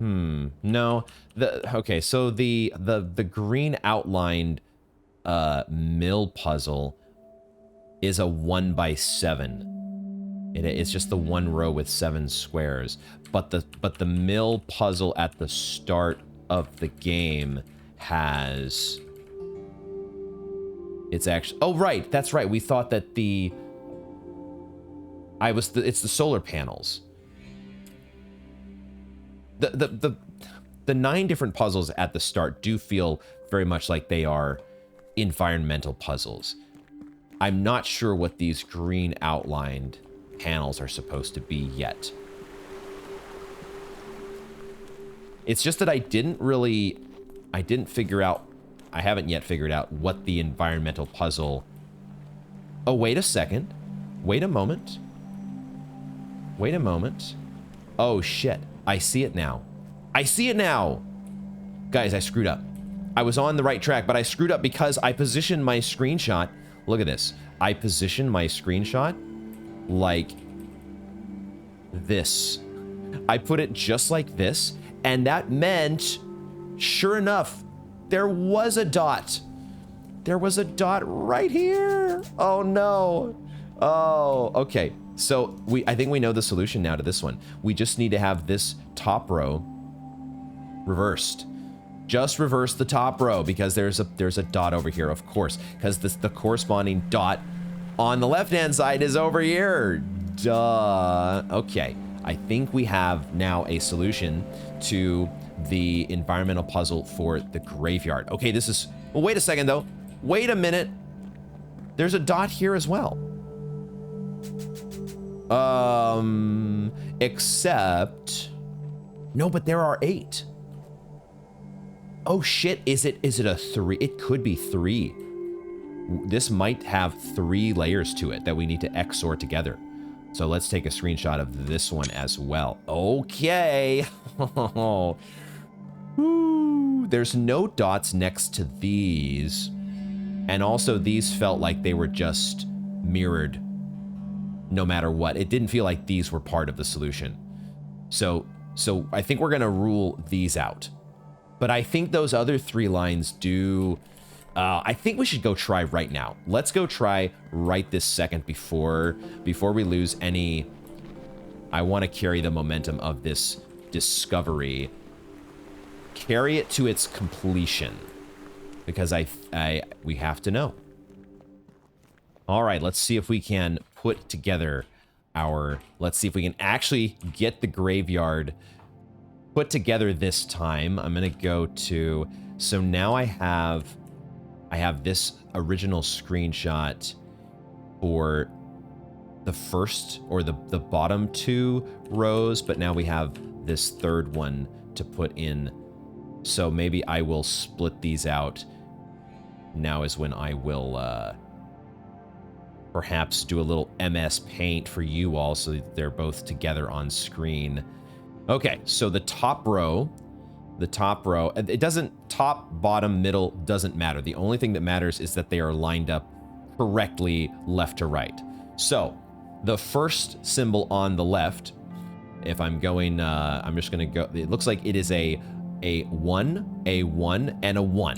No. Okay, so the green outlined mill puzzle is a 1x7. It's just the one row with 7 squares. But the mill puzzle at the start of the game has... It's actually... Oh, right. That's right. We thought that the... It's the solar panels. The 9 different puzzles at the start do feel very much like they are environmental puzzles. I'm not sure what these green outlined panels are supposed to be yet. It's just that I haven't yet figured out what the environmental puzzle... Oh, wait a second. Wait a moment. Wait a moment. Oh, shit. I see it now. I see it now! Guys, I screwed up. I was on the right track, but I screwed up because I positioned my screenshot... Look at this. I positioned my screenshot like this. I put it just like this, and that meant, sure enough, there was a dot. There was a dot right here. Oh, no. Oh, okay. So I think we know the solution now to this one. We just need to have this top row reversed. Just reverse the top row because there's a dot over here, of course, because the corresponding dot on the left-hand side is over here. Duh. Okay. I think we have now a solution to the environmental puzzle for the graveyard. Okay, this is... Well, wait a second, though. Wait a minute. There's a dot here as well. Except... No, but there are 8. Oh, shit. Is it a 3? It could be 3. This might have 3 layers to it that we need to XOR together. So let's take a screenshot of this one as well. Okay. Ooh, there's no dots next to these. And also these felt like they were just mirrored no matter what. It didn't feel like these were part of the solution. So I think we're gonna rule these out. But I think those other 3 lines do... I think we should go try right now. Let's go try right this second before we lose any... I want to carry the momentum of this discovery. Carry it to its completion. Because we have to know. All right, let's see if we can put together our... Let's see if we can actually get the graveyard put together this time. I'm going to go to... So now I have this original screenshot for the first or the bottom two rows, but now we have this third one to put in. So maybe I will split these out. Now is when I will perhaps do a little MS Paint for you all so that they're both together on screen. Okay, so the top row, it doesn't, top, bottom, middle, doesn't matter. The only thing that matters is that they are lined up correctly left to right. So the first symbol on the left, if I'm going, I'm just going to go, it looks like it is a 1, a 1, and a 1,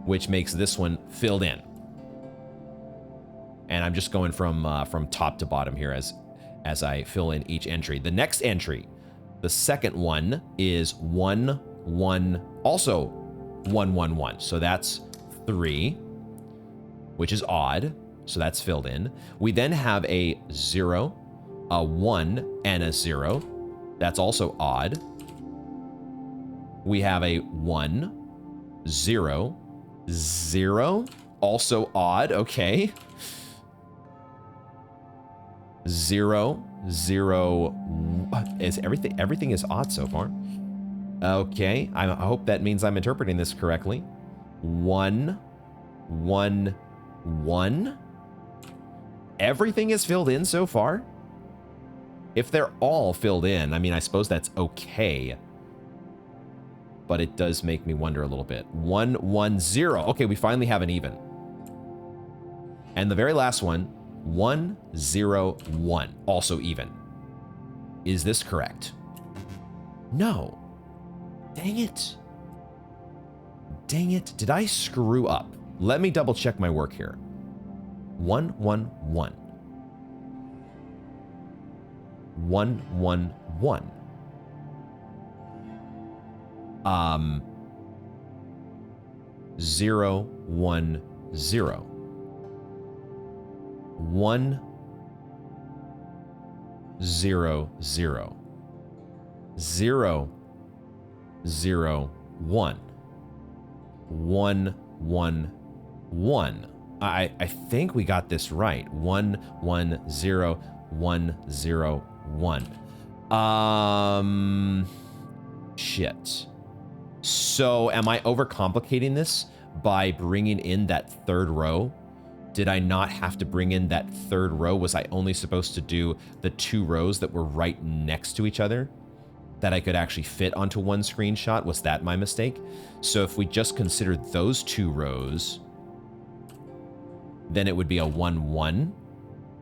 which makes this one filled in. And I'm just going from top to bottom here as I fill in each entry. The next entry, the second one, is 1, 1, also 1, 1, 1. So that's 3, which is odd. So that's filled in. We then have a 0, a 1, and a 0. That's also odd. We have a 1, 0, 0, also odd. Okay. 0, 0, is everything is odd so far. Okay, I hope that means I'm interpreting this correctly. 1, 1, 1. Everything is filled in so far. If they're all filled in, I mean, I suppose that's okay. But it does make me wonder a little bit. 1, 1, 0. Okay, we finally have an even. And the very last one, 1, 0, 1. Also even. Is this correct? No. Dang it. Dang it. Did I screw up? Let me double check my work here. 1, 1, 1. 1, 1, 1. 0, 1, 0. 1, 0, 0. 0, 0, 1. 1, 1, 1. I think we got this right. 1, 1, 0, 1, 0, 1. Shit. So am I overcomplicating this by bringing in that third row? Did I not have to bring in that third row? Was I only supposed to do the 2 rows that were right next to each other that I could actually fit onto one screenshot? Was that my mistake? So if we just consider those 2 rows, then it would be a 1, 1,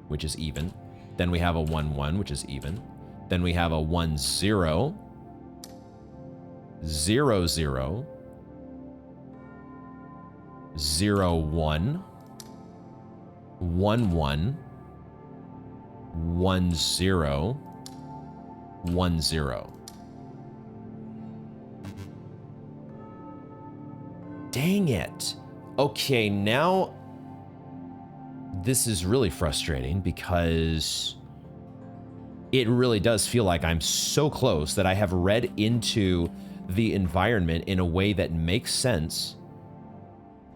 which is even. Then we have a 1, 1, which is even. Then we have a 1, 0, 0, 0, 0, 1, 1, 1, 1, 0, 1, 0. Dang it. Okay, now this is really frustrating because it really does feel like I'm so close that I have read into the environment in a way that makes sense.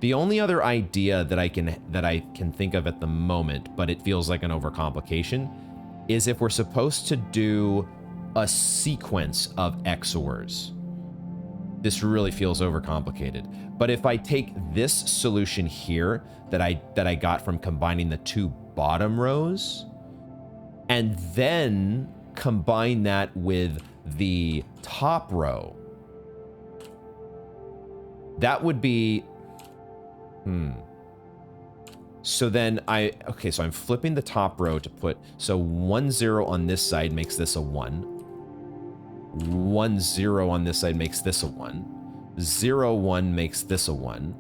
The only other idea that I can think of at the moment, but it feels like an overcomplication, is if we're supposed to do a sequence of XORs. This really feels overcomplicated. But if I take this solution here that I got from combining the 2 bottom rows, and then combine that with the top row, that would be, so then okay, so I'm flipping the top row to put, so 1, 0 on this side makes this a 1. 1, 0 on this side makes this a 1. 0, 1 makes this a 1.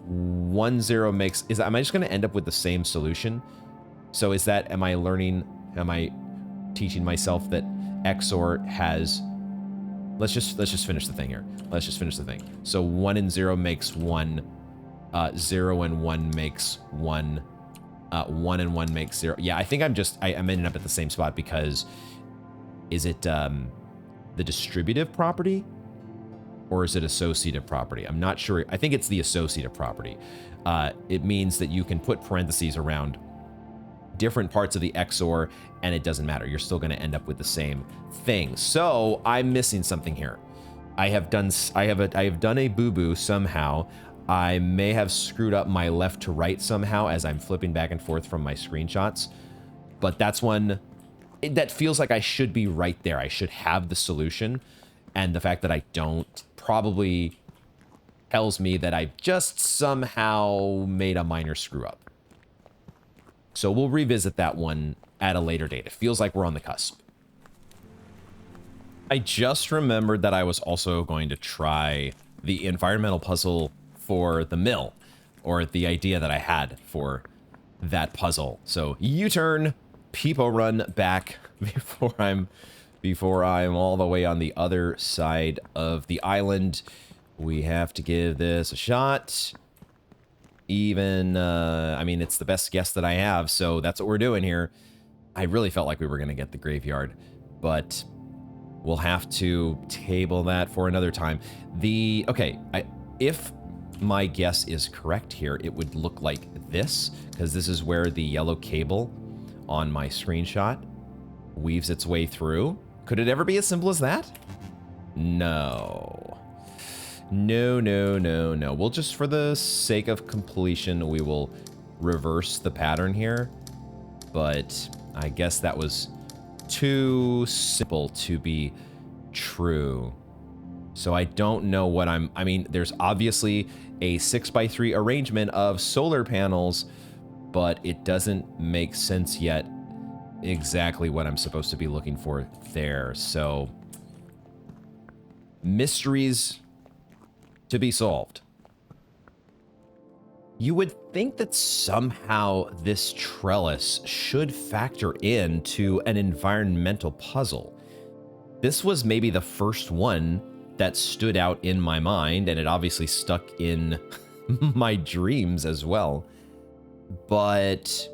1, 0 makes, am I just gonna end up with the same solution? So is that, am I teaching myself that XOR has, let's just finish the thing here. Let's just finish the thing. So 1 and 0 makes 1. 0 and 1 makes 1. 1 and 1 makes 0. Yeah, I think I'm ending up at the same spot because, is it the distributive property or is it associative property? I'm not sure. I think it's the associative property. It means that you can put parentheses around different parts of the XOR, and it doesn't matter. You're still going to end up with the same thing. So I'm missing something here. I have done a boo-boo somehow. I may have screwed up my left to right somehow as I'm flipping back and forth from my screenshots. But that's one that feels like I should be right there. I should have the solution. And the fact that I don't probably tells me that I just somehow made a minor screw up. So we'll revisit that one at a later date. It feels like we're on the cusp. I just remembered that I was also going to try the environmental puzzle for the mill, or the idea that I had for that puzzle. So U-turn, people run back before I'm all the way on the other side of the island. We have to give this a shot. Even, I mean, it's the best guess that I have, so that's what we're doing here. I really felt like we were going to get the graveyard, but we'll have to table that for another time. Okay, if my guess is correct here, it would look like this, because this is where the yellow cable on my screenshot weaves its way through. Could it ever be as simple as that? No. No, no, no, no. We'll just, for the sake of completion, we will reverse the pattern here. But I guess that was too simple to be true. So I don't know what I mean, there's obviously a 6x3 arrangement of solar panels, but it doesn't make sense yet exactly what I'm supposed to be looking for there. So mysteries to be solved. You would think that somehow this trellis should factor into an environmental puzzle. This was maybe the first one that stood out in my mind, and it obviously stuck in my dreams as well. But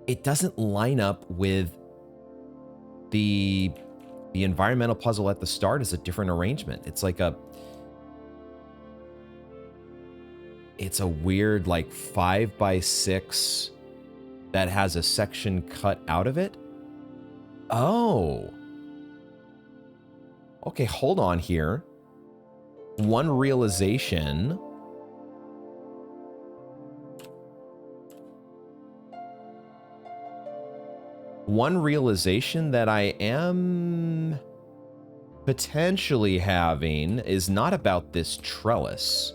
it doesn't line up with the environmental puzzle at the start. Is a different arrangement. It's like it's a weird like 5x6 that has a section cut out of it. Oh. Okay, hold on here. One realization. One realization that I am potentially having is not about this trellis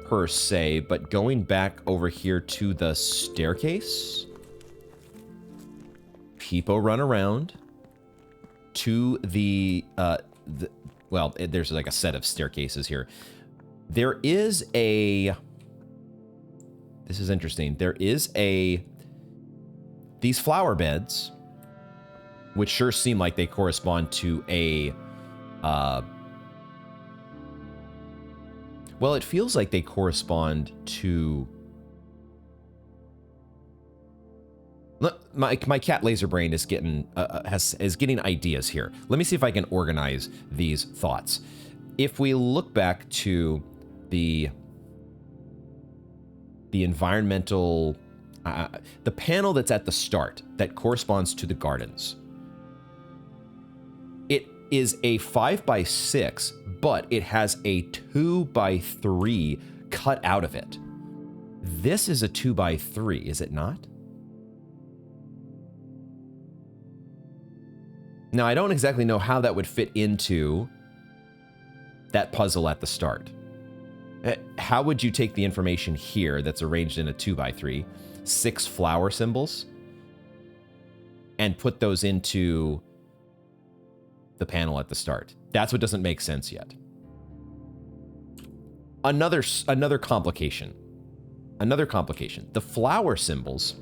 per se, but going back over here to the staircase. People run around to well, there's like a set of staircases here. There is this is interesting. There is these flower beds, which sure seem like they correspond to well, it feels like they correspond to... Look, my cat laser brain is getting is getting ideas here. Let me see if I can organize these thoughts. If we look back to the environmental, the panel that's at the start that corresponds to the gardens, it is a 5x6, but it has a 2x3 cut out of it. This is a 2x3, is it not? Now, I don't exactly know how that would fit into that puzzle at the start. How would you take the information here that's arranged in a 2x3, 6 flower symbols, and put those into the panel at the start? That's what doesn't make sense yet. Another complication. Another complication. The flower symbols.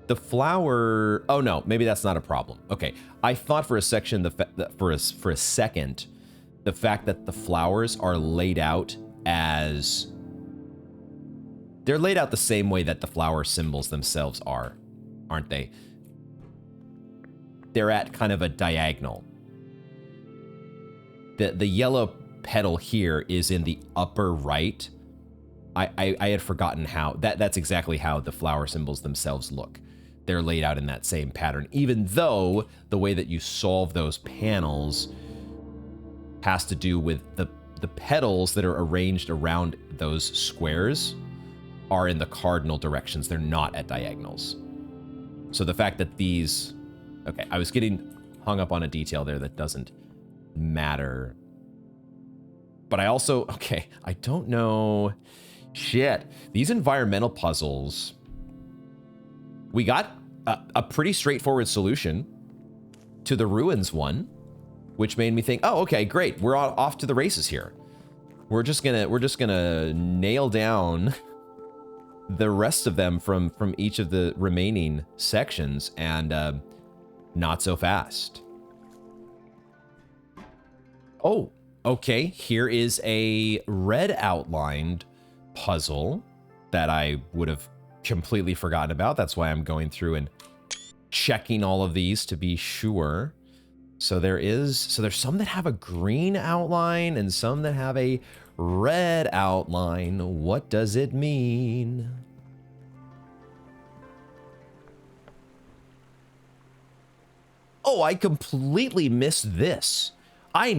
The flower... Oh, no. Maybe that's not a problem. Okay. I thought for a section, for a second, the fact that the flowers are laid out as... They're laid out the same way that the flower symbols themselves are, aren't they? They're at kind of a diagonal. The yellow petal here is in the upper right, I had forgotten how that's exactly how the flower symbols themselves look. They're laid out in that same pattern, even though the way that you solve those panels has to do with the petals that are arranged around those squares are in the cardinal directions. They're not at diagonals. So the fact that these... Okay, I was getting hung up on a detail there that doesn't matter. But I also... Okay, I don't know... Shit. These environmental puzzles... We got a pretty straightforward solution to the ruins one, which made me think, oh, okay, great. We're off to the races here. We're just gonna nail down the rest of them from each of the remaining sections, and not so fast. Oh, okay. Here is a red outlined puzzle that I would have completely forgotten about. That's why I'm going through and checking all of these to be sure. So there's some that have a green outline and some that have a red outline. What does it mean? Oh, I completely missed this. I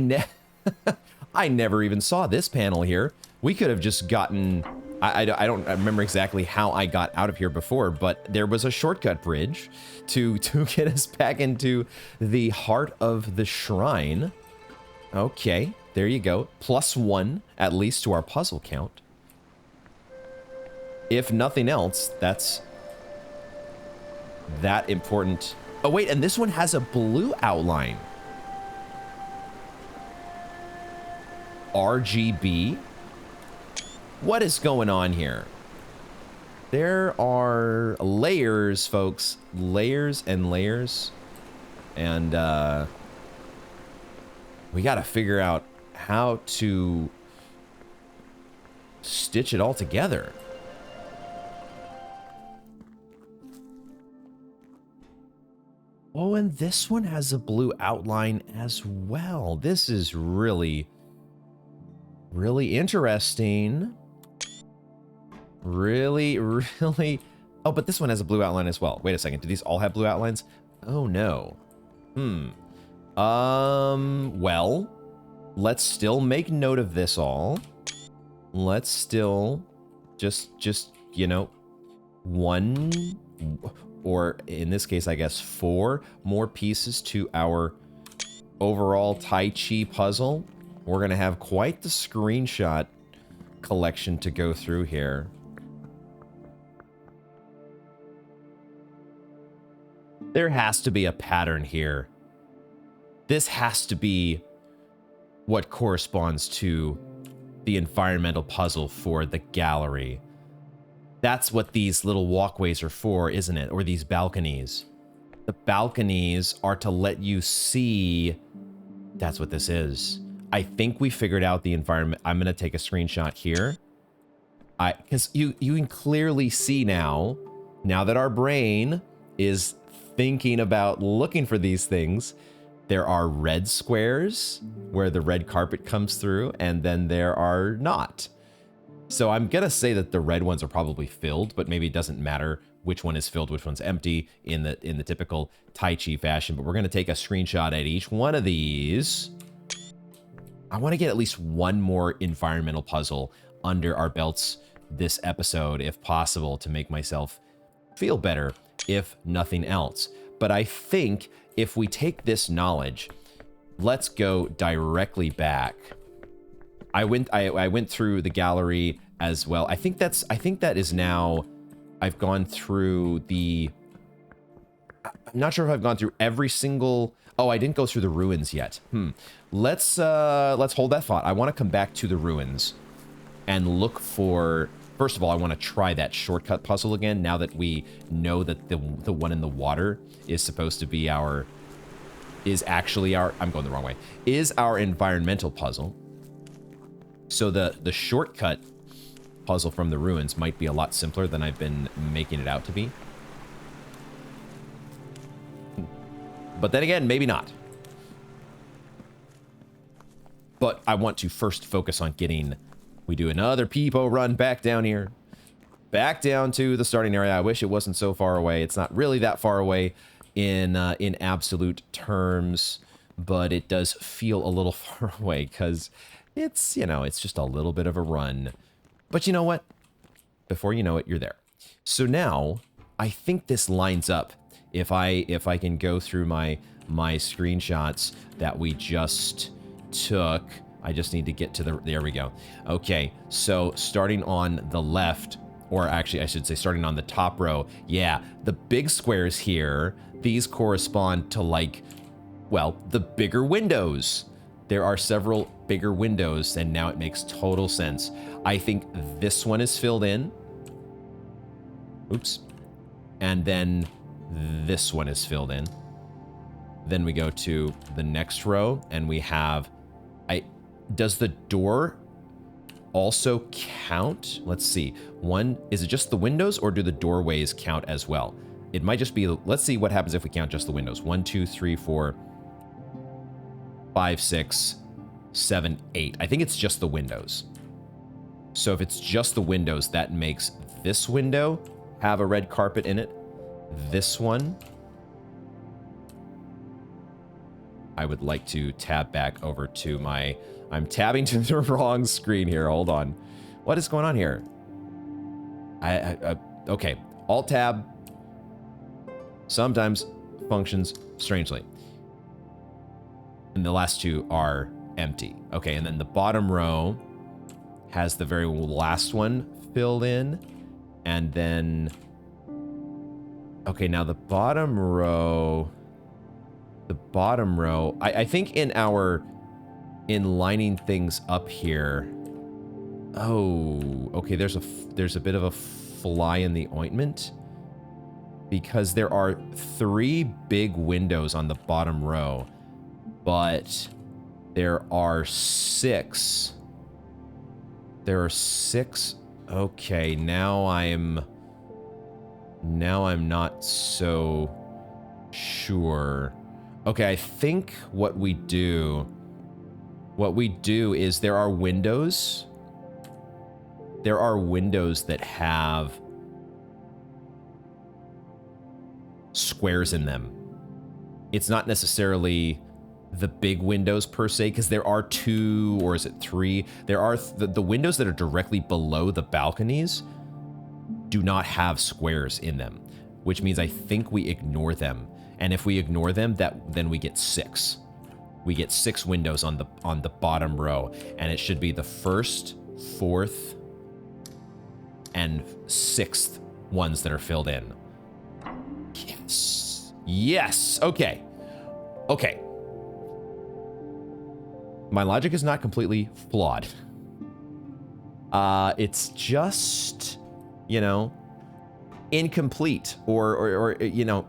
never even saw this panel here. We could have just gotten... I don't remember exactly how I got out of here before, but there was a shortcut bridge to get us back into the heart of the shrine. Okay, there you go. +1, at least, to our puzzle count. If nothing else, that's that important. Oh, wait, and this one has a blue outline. RGB? What is going on here? There are layers, folks. Layers and layers. And we got to figure out how to stitch it all together. Oh, and this one has a blue outline as well. This is really, really interesting. Really, really... Oh, but this one has a blue outline as well. Wait a second. Do these all have blue outlines? Oh, no. Well, let's still make note of this all. Let's still just, you know, 1, or in this case, I guess 4 more pieces to our overall Taiji puzzle. We're going to have quite the screenshot collection to go through here. There has to be a pattern here. This has to be what corresponds to the environmental puzzle for the gallery. That's what these little walkways are for, isn't it? Or these balconies. The balconies are to let you see. That's what this is. I think we figured out the environment. I'm going to take a screenshot here. Because you can clearly see now that our brain is thinking about looking for these things, there are red squares where the red carpet comes through, and then there are not. So I'm going to say that the red ones are probably filled, but maybe it doesn't matter which one is filled, which one's empty in the typical Taiji fashion. But we're going to take a screenshot at each one of these. I want to get at least one more environmental puzzle under our belts this episode, if possible, to make myself feel better, if nothing else. But I think if we take this knowledge, let's go directly back. I went through the gallery as well. I think that is now, I've gone through the, I'm not sure if I've gone through every single, oh, I didn't go through the ruins yet. Let's hold that thought. I want to come back to the ruins and look for, first of all, I want to try that shortcut puzzle again, now that we know that the one in the water is supposed to be our, is actually our, I'm going the wrong way, is our environmental puzzle. So the shortcut puzzle from the ruins might be a lot simpler than I've been making it out to be. But then again, maybe not. But I want to first focus on getting We do another peepo run back down here. Back down to the starting area. I wish it wasn't so far away. It's not really that far away in absolute terms, but it does feel a little far away because it's, you know, it's just a little bit of a run. But you know what? Before you know it, you're there. So now, I think this lines up. If I can go through my screenshots that we just took, I just need to get to the, there we go. Okay, so starting on the left, or actually I should say starting on the top row, yeah, the big squares here, these correspond to like, well, the bigger windows. There are several bigger windows, and now it makes total sense. I think this one is filled in. Oops. And then this one is filled in. Then we go to the next row, and we have... does the door also count? Let's see. One, is it just the windows, or do the doorways count as well? It might just be... Let's see what happens if we count just the windows. 1, 2, 3, 4, 5, 6, 7, 8. I think it's just the windows. So if it's just the windows, that makes this window have a red carpet in it. This one, I would like to tab back over to my... I'm tabbing to the wrong screen here. Hold on. What is going on here? Okay. Alt-tab sometimes functions strangely. And the last two are empty. Okay, and then the bottom row has the very last one filled in. And then... Okay, now the bottom row... I think in our... In lining things up here... Oh, okay, there's a bit of a fly in the ointment. Because there are 3 big windows on the bottom row. But there are 6. There are 6... Okay, now I'm not so sure. Okay, I think what we do is there are windows. There are windows that have squares in them. It's not necessarily the big windows per se, because there are 2, or is it 3? There are the windows that are directly below the balconies do not have squares in them, which means I think we ignore them. And if we ignore them, then we get 6. We get 6 windows on the bottom row, and it should be the 1st, 4th, and 6th ones that are filled in. Yes. Yes. Okay. Okay. My logic is not completely flawed. It's just, you know, incomplete, or you know,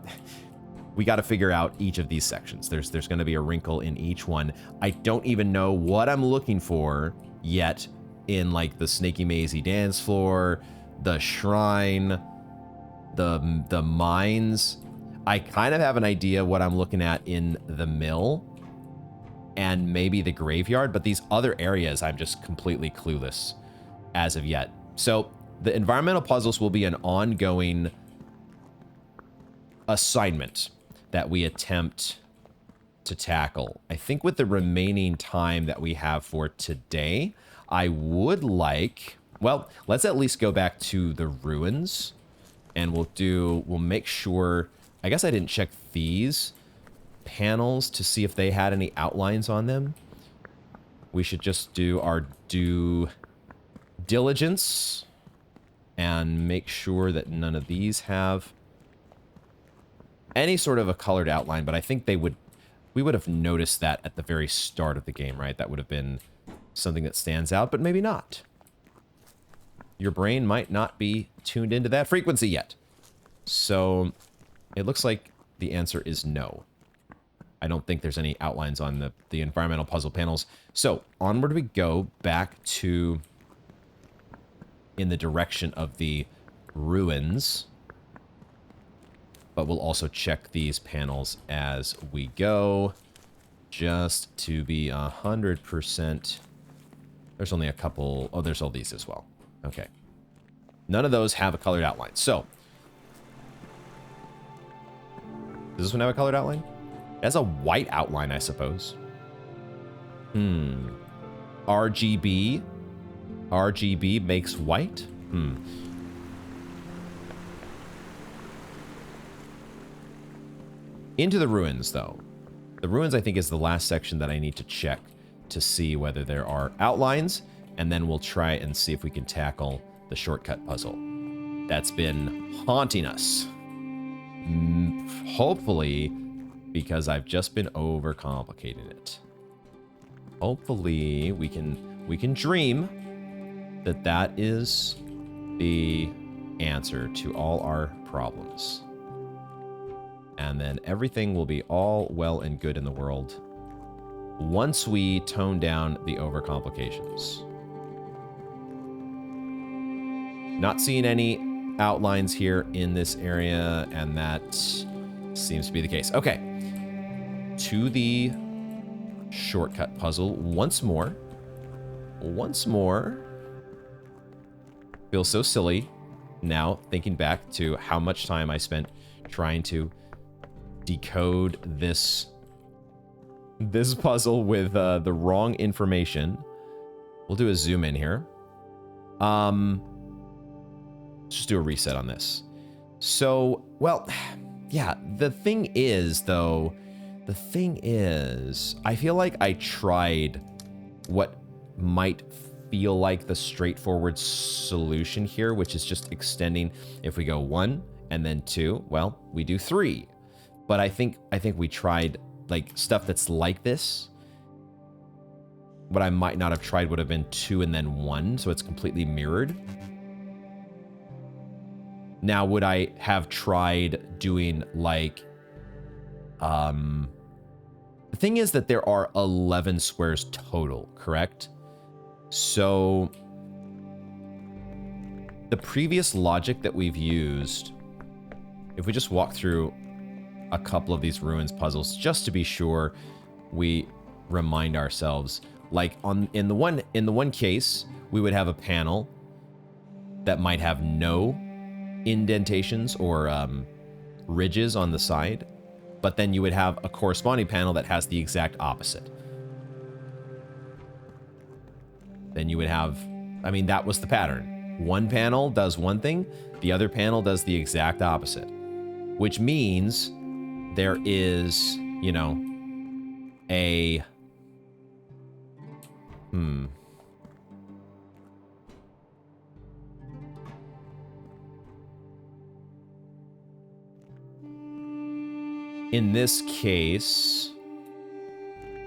we got to figure out each of these sections. There's going to be a wrinkle in each one. I don't even know what I'm looking for yet in like the snaky mazy dance floor, the shrine, the mines. I kind of have an idea what I'm looking at in the mill and maybe the graveyard, but these other areas I'm just completely clueless as of yet. So the environmental puzzles will be an ongoing assignment that we attempt to tackle. I think with the remaining time that we have for today, I would like, well, let's at least go back to the ruins, and we'll make sure, I guess I didn't check these panels to see if they had any outlines on them. We should just do our due diligence and make sure that none of these have any sort of a colored outline, but I think we would have noticed that at the very start of the game, right? That would have been something that stands out, but maybe not. Your brain might not be tuned into that frequency yet. So it looks like the answer is no. I don't think there's any outlines on the environmental puzzle panels. So onward we go, back to in the direction of the ruins. But we'll also check these panels as we go, just to be 100% There's only a couple. Oh, there's all these as well. Okay. None of those have a colored outline. So, does this one have a colored outline? It has a white outline, I suppose. RGB. RGB makes white? Into the ruins, though. The ruins, I think, is the last section that I need to check to see whether there are outlines, and then we'll try and see if we can tackle the shortcut puzzle that's been haunting us. Hopefully, because I've just been overcomplicating it. Hopefully, we can dream that that is the answer to all our problems. And then everything will be all well and good in the world once we tone down the overcomplications. Not seeing any outlines here in this area, and that seems to be the case. Okay. To the shortcut puzzle once more. Once more. Feels so silly now thinking back to how much time I spent trying to decode this puzzle with the wrong information. We'll do a zoom in here. Let's just do a reset on this. So, well, yeah, the thing is, though, I feel like I tried what might feel like the straightforward solution here, which is just extending. If we go 1 and then 2, well, we do 3. But I think we tried like stuff that's like this. What I might not have tried would have been 2 and then 1, so it's completely mirrored. Now, would I have tried doing like, the thing is that there are 11 squares total, correct? So the previous logic that we've used, if we just walk through a couple of these ruins puzzles, just to be sure we remind ourselves, like in the one case, we would have a panel that might have no indentations or ridges on the side, but then you would have a corresponding panel that has the exact opposite. Then you would have, I mean, that was the pattern. One panel does one thing, the other panel does the exact opposite, which means there is, you know, a in this case,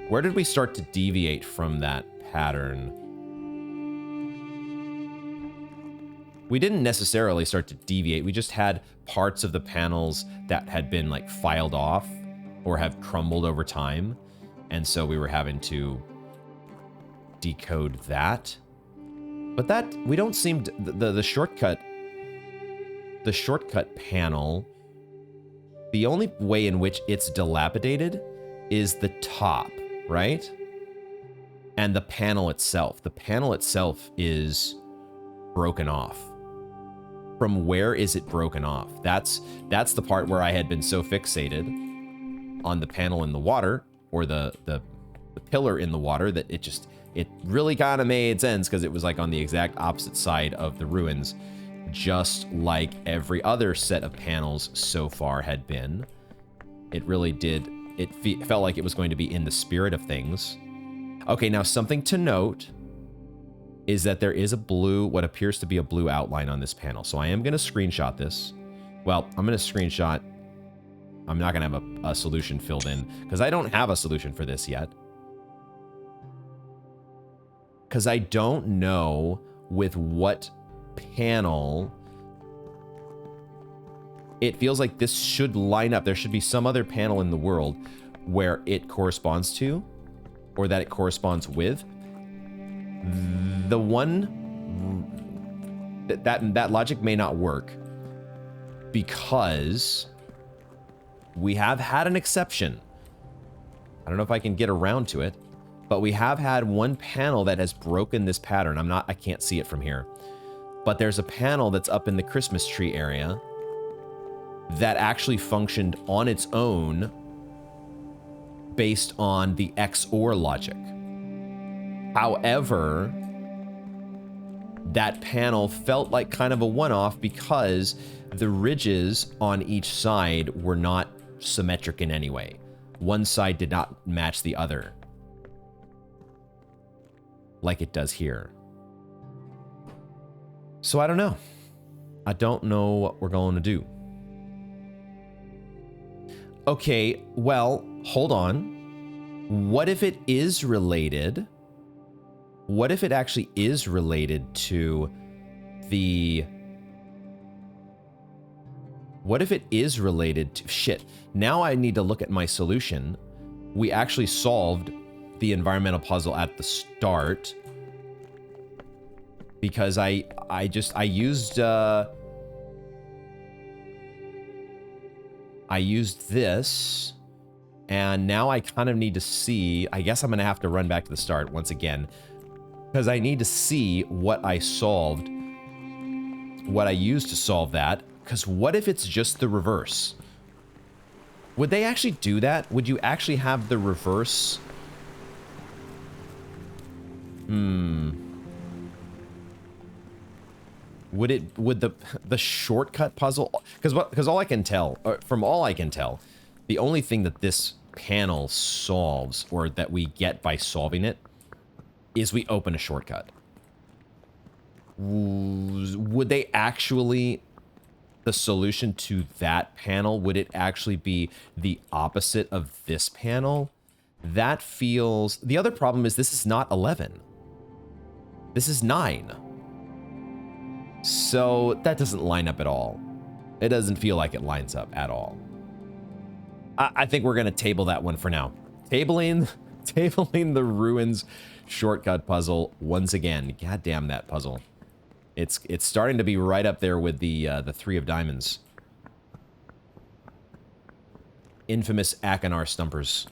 where did we start to deviate from that pattern? We didn't necessarily start to deviate. We just had parts of the panels that had been like filed off or have crumbled over time. And so we were having to decode that. But that, we don't seem to, the shortcut panel, the only way in which it's dilapidated is the top, right? And the panel itself. The panel itself is broken off. From where is it broken off? That's the part where I had been so fixated on the panel in the water, or the pillar in the water, that it really kind of made sense because it was like on the exact opposite side of the ruins, just like every other set of panels so far had been. It really did. It felt like it was going to be in the spirit of things. Okay, now something to note is that there is a blue, what appears to be a blue outline on this panel. So I am going to screenshot this. Well, I'm going to screenshot. I'm not going to have a solution filled in because I don't have a solution for this yet. Because I don't know with what panel it feels like this should line up. There should be some other panel in the world where it corresponds to, or that it corresponds with. The one that logic may not work because we have had an exception. I don't know if I can get around to it, But we have had one panel that has broken this pattern. I can't see it from here. But there's a panel that's up in the Christmas tree area that actually functioned on its own based on the XOR logic. However, that panel felt like kind of a one-off because the ridges on each side were not symmetric in any way. One side did not match the other, like it does here. So I don't know. I don't know what we're going to do. Okay, well, hold on. What if it is related? What if it actually is related to the... What if it is related to... Shit. Now I need to look at my solution. We actually solved the environmental puzzle at the start. Because I used this, and now I kind of need to see, I guess I'm gonna have to run back to the start once again, because I need to see what I solved, what I used to solve that, because what if it's just the reverse? Would they actually do that? Would you actually have the reverse? Would the shortcut puzzle, because all I can tell, from all I can tell, the only thing that this panel solves, or that we get by solving it, is we open a shortcut. Would they actually, the solution to that panel, would it actually be the opposite of this panel? That feels... The other problem is this is not 11. This is 9. So that doesn't line up at all. It doesn't feel like it lines up at all. I think we're going to table that one for now. Tabling the ruins shortcut puzzle once again. God damn that puzzle. It's starting to be right up there with the 3 of diamonds. Infamous Akinar stumpers.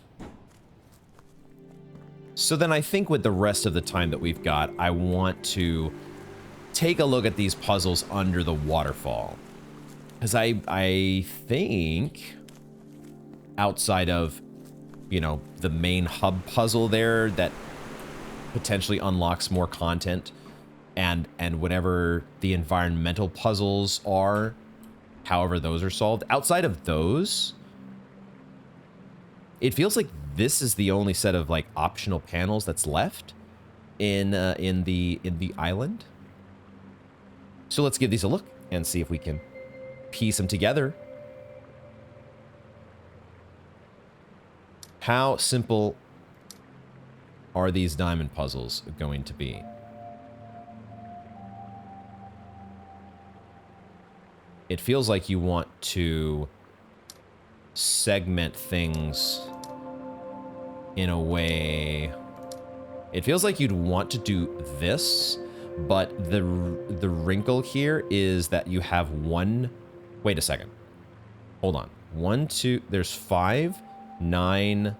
So then I think with the rest of the time that we've got, I want to take a look at these puzzles under the waterfall. Because I think outside of, you know, the main hub puzzle there that potentially unlocks more content, and whatever the environmental puzzles are, however those are solved, outside of those, it feels like this is the only set of like optional panels that's left in the island. So let's give these a look and see if we can piece them together. How simple are these diamond puzzles going to be? It feels like you want to segment things in a way. It feels like you'd want to do this, but the wrinkle here is that you have one... Wait a second. Hold on. 1, 2... There's 5, 9...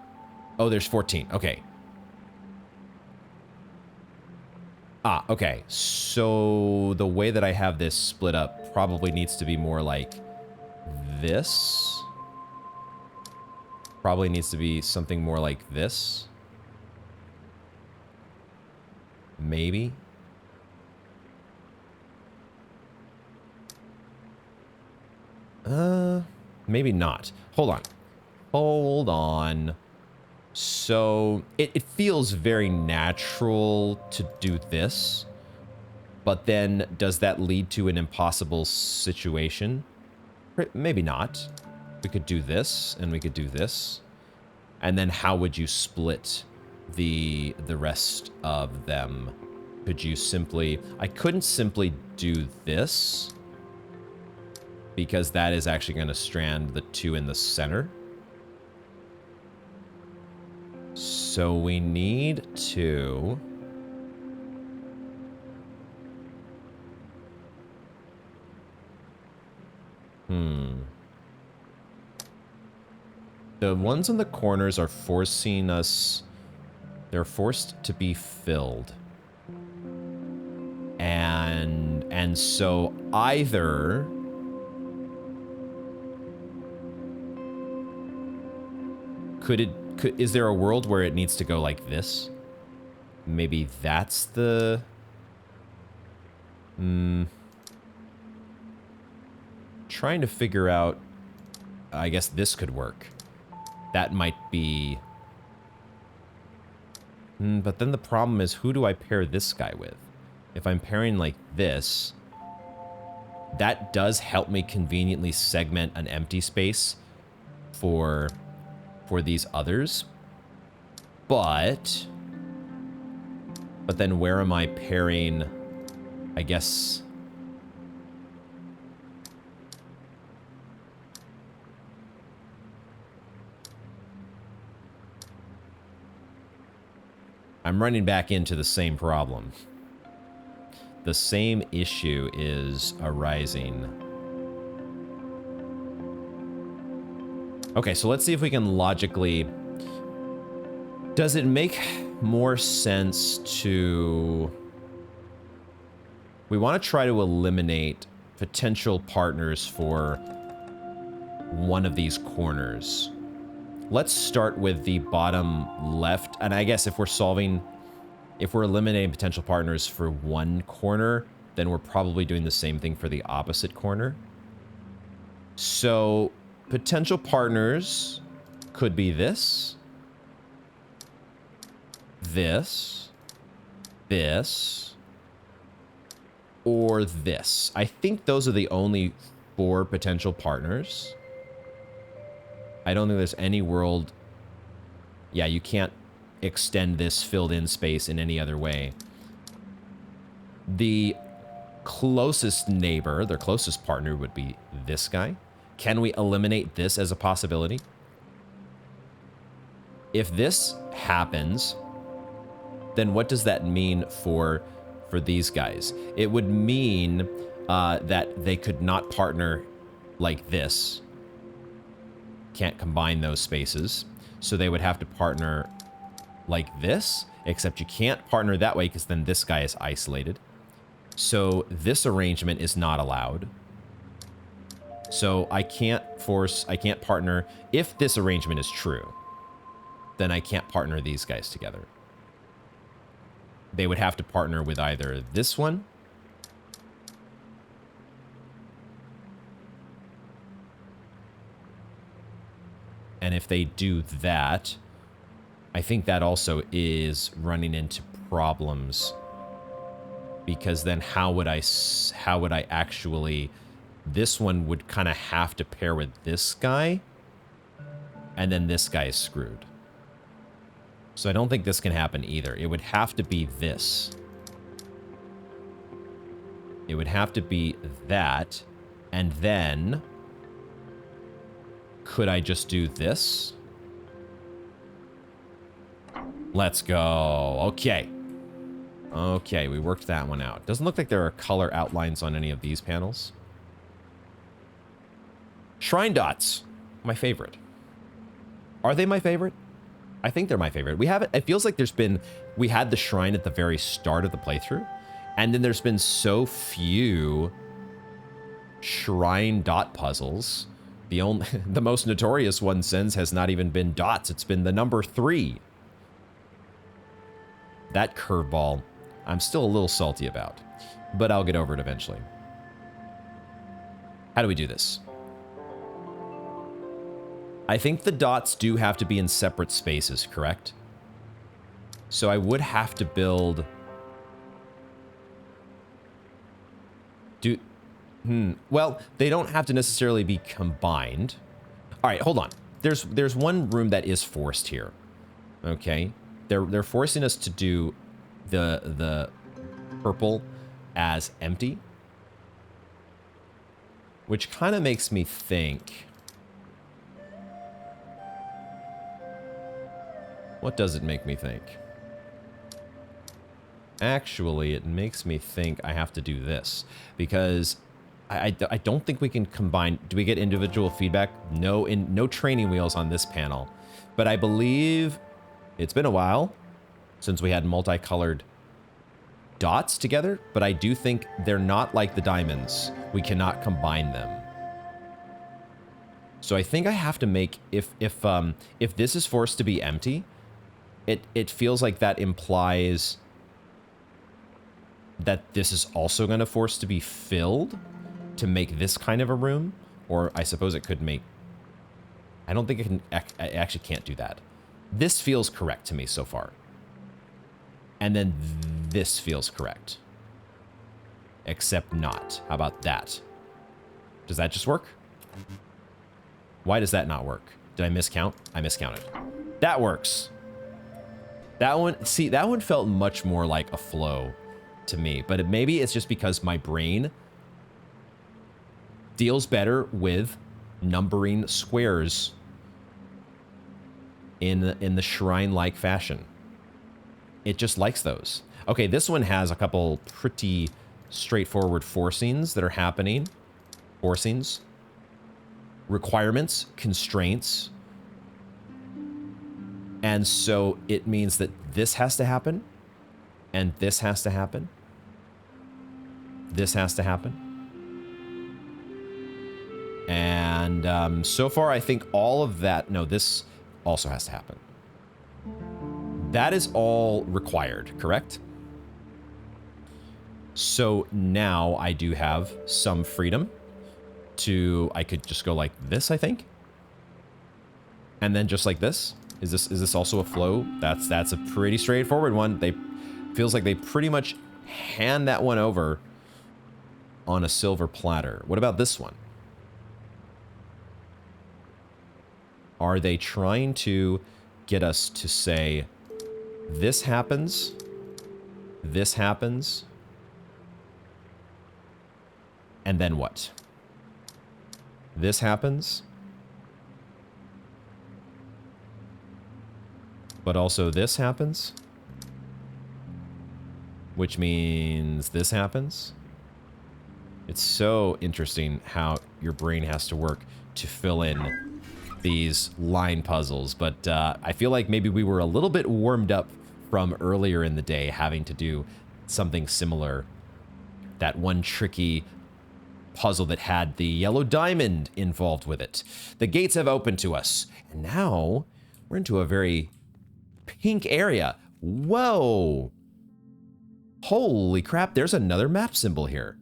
Oh, there's 14. Okay. Ah, okay. So the way that I have this split up probably needs to be more like this. Probably needs to be something more like this. Maybe. Maybe not. Hold on. Hold on. So, it feels very natural to do this. But then, does that lead to an impossible situation? Maybe not. We could do this, and we could do this. And then how would you split the rest of them? Could you simply... I couldn't simply do this, because that is actually going to strand the 2 in the center. So we need to... The ones in the corners are forcing us They're forced to be filled. And so either is there a world where it needs to go like this? Maybe that's the trying to figure out. I guess this could work. That might be. But then the problem is, who do I pair this guy with? If I'm pairing like this, that does help me conveniently segment an empty space for these others. But then where am I pairing? I guess. I'm running back into the same problem. The same issue is arising. Okay, so let's see if we can logically... Does it make more sense to... We want to try to eliminate potential partners for one of these corners. Let's start with the bottom left. And I guess if we're eliminating potential partners for one corner, then we're probably doing the same thing for the opposite corner. So potential partners could be this, this, or this. I think those are the only 4 potential partners. I don't think there's any world... Yeah, you can't extend this filled-in space in any other way. The closest neighbor, their closest partner, would be this guy. Can we eliminate this as a possibility? If this happens, then what does that mean for these guys? It would mean that they could not partner like this. Can't combine those spaces, so they would have to partner like this, except you can't partner that way because then this guy is isolated. So this arrangement is not allowed. So I can't partner. If this arrangement is true, then I can't partner these guys together. They would have to partner with either this one and if they do that, I think that also is running into problems, because then how would I actually, this one would kind of have to pair with this guy, and then this guy is screwed. So I don't think this can happen either. It would have to be this. It would have to be that, and then could I just do this? Let's go. Okay. Okay, we worked that one out. Doesn't look like there are color outlines on any of these panels. Shrine dots. My favorite. Are they my favorite? I think they're my favorite. We have it. It feels like we had the shrine at the very start of the playthrough, and then there's been so few shrine dot puzzles. The most notorious one since has not even been dots. It's been the number 3. That curveball, I'm still a little salty about, but I'll get over it eventually. How do we do this? I think the dots do have to be in separate spaces, correct? So I would have to build... Well, they don't have to necessarily be combined. All right, hold on. There's one room that is forced here. Okay, they're forcing us to do the purple as empty, which kind of makes me think. What does it make me think? Actually, it makes me think I have to do this, because I don't think we can combine. Do we get individual feedback? No training wheels on this panel, but I believe it's been a while. since we had multicolored dots together, but I do think they're not like the diamonds. We cannot combine them. So I think I have to make, if this is forced to be empty, it feels like that implies that this is also going to force to be filled to make this kind of a room. Or I suppose it could make... I don't think it can... I actually can't do that. This feels correct to me so far. And then this feels correct. Except not. How about that? Does that just work? Why does that not work? Did I miscount? I miscounted. That works. That one... See, that one felt much more like a flow to me. But maybe it's just because my brain deals better with numbering squares in the shrine-like fashion. It just likes those. Okay, this one has a couple pretty straightforward forcings that are happening. Forcings. Requirements. Constraints. And so it means that this has to happen. And this has to happen. This has to happen. And so far, I think all of that... No, this also has to happen. That is all required, correct? So now I do have some freedom to... I could just go like this, I think. And then just like this. Is this also a flow? That's a pretty straightforward one. Feels like they pretty much hand that one over on a silver platter. What about this one? Are they trying to get us to say, this happens, and then what? This happens, but also this happens, which means this happens. It's so interesting how your brain has to work to fill in these line puzzles, but I feel like maybe we were a little bit warmed up from earlier in the day having to do something similar. That one tricky puzzle that had the yellow diamond involved with it. The gates have opened to us, and now we're into a very pink area. Whoa! Holy crap, there's another map symbol here.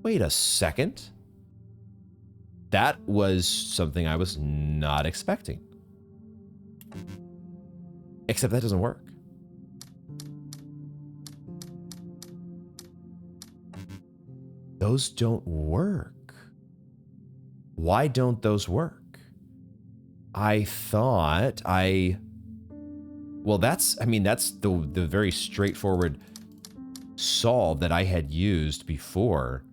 Wait a second. That was something I was not expecting. Except that doesn't work. Those don't work. Why don't those work? I thought well, that's the very straightforward solve that I had used before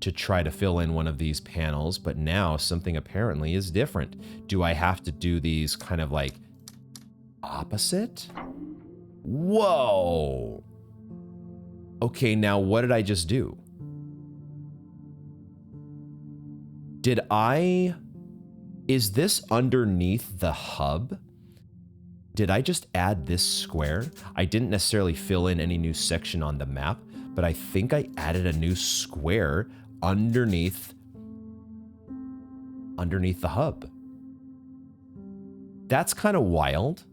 to try to fill in one of these panels, but now something apparently is different. Do I have to do these kind of like opposite? Whoa! Okay, now what did I just do? Is this underneath the hub? Did I just add this square? I didn't necessarily fill in any new section on the map, but I think I added a new square underneath the hub. That's kind of wild.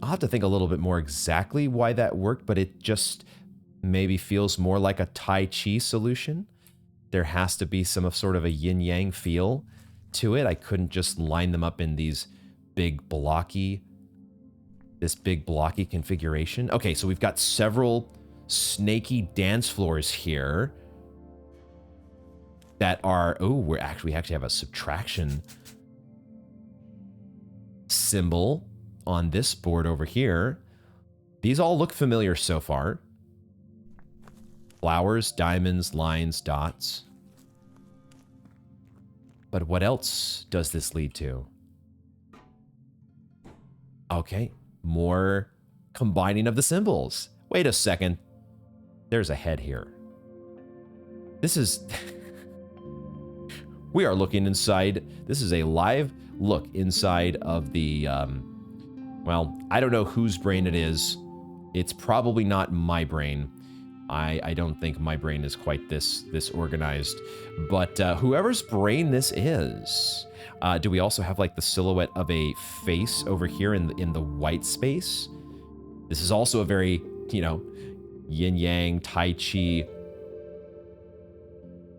I'll have to think a little bit more exactly why that worked, but it just maybe feels more like a Taiji solution. There has to be some sort of a yin-yang feel to it. I couldn't just line them up in this big blocky configuration. Okay, so we've got several snaky dance floors here that are, oh, we actually have a subtraction symbol on this board over here. These all look familiar so far. Flowers, diamonds, lines, dots. But what else does this lead to? Okay, more combining of the symbols. Wait a second. There's a head here. This is... We are looking inside. This is a live look inside of the, well, I don't know whose brain it is. It's probably not my brain. I don't think my brain is quite this organized. But whoever's brain this is, do we also have like the silhouette of a face over here in the white space? This is also a very, you know, yin yang tai chi.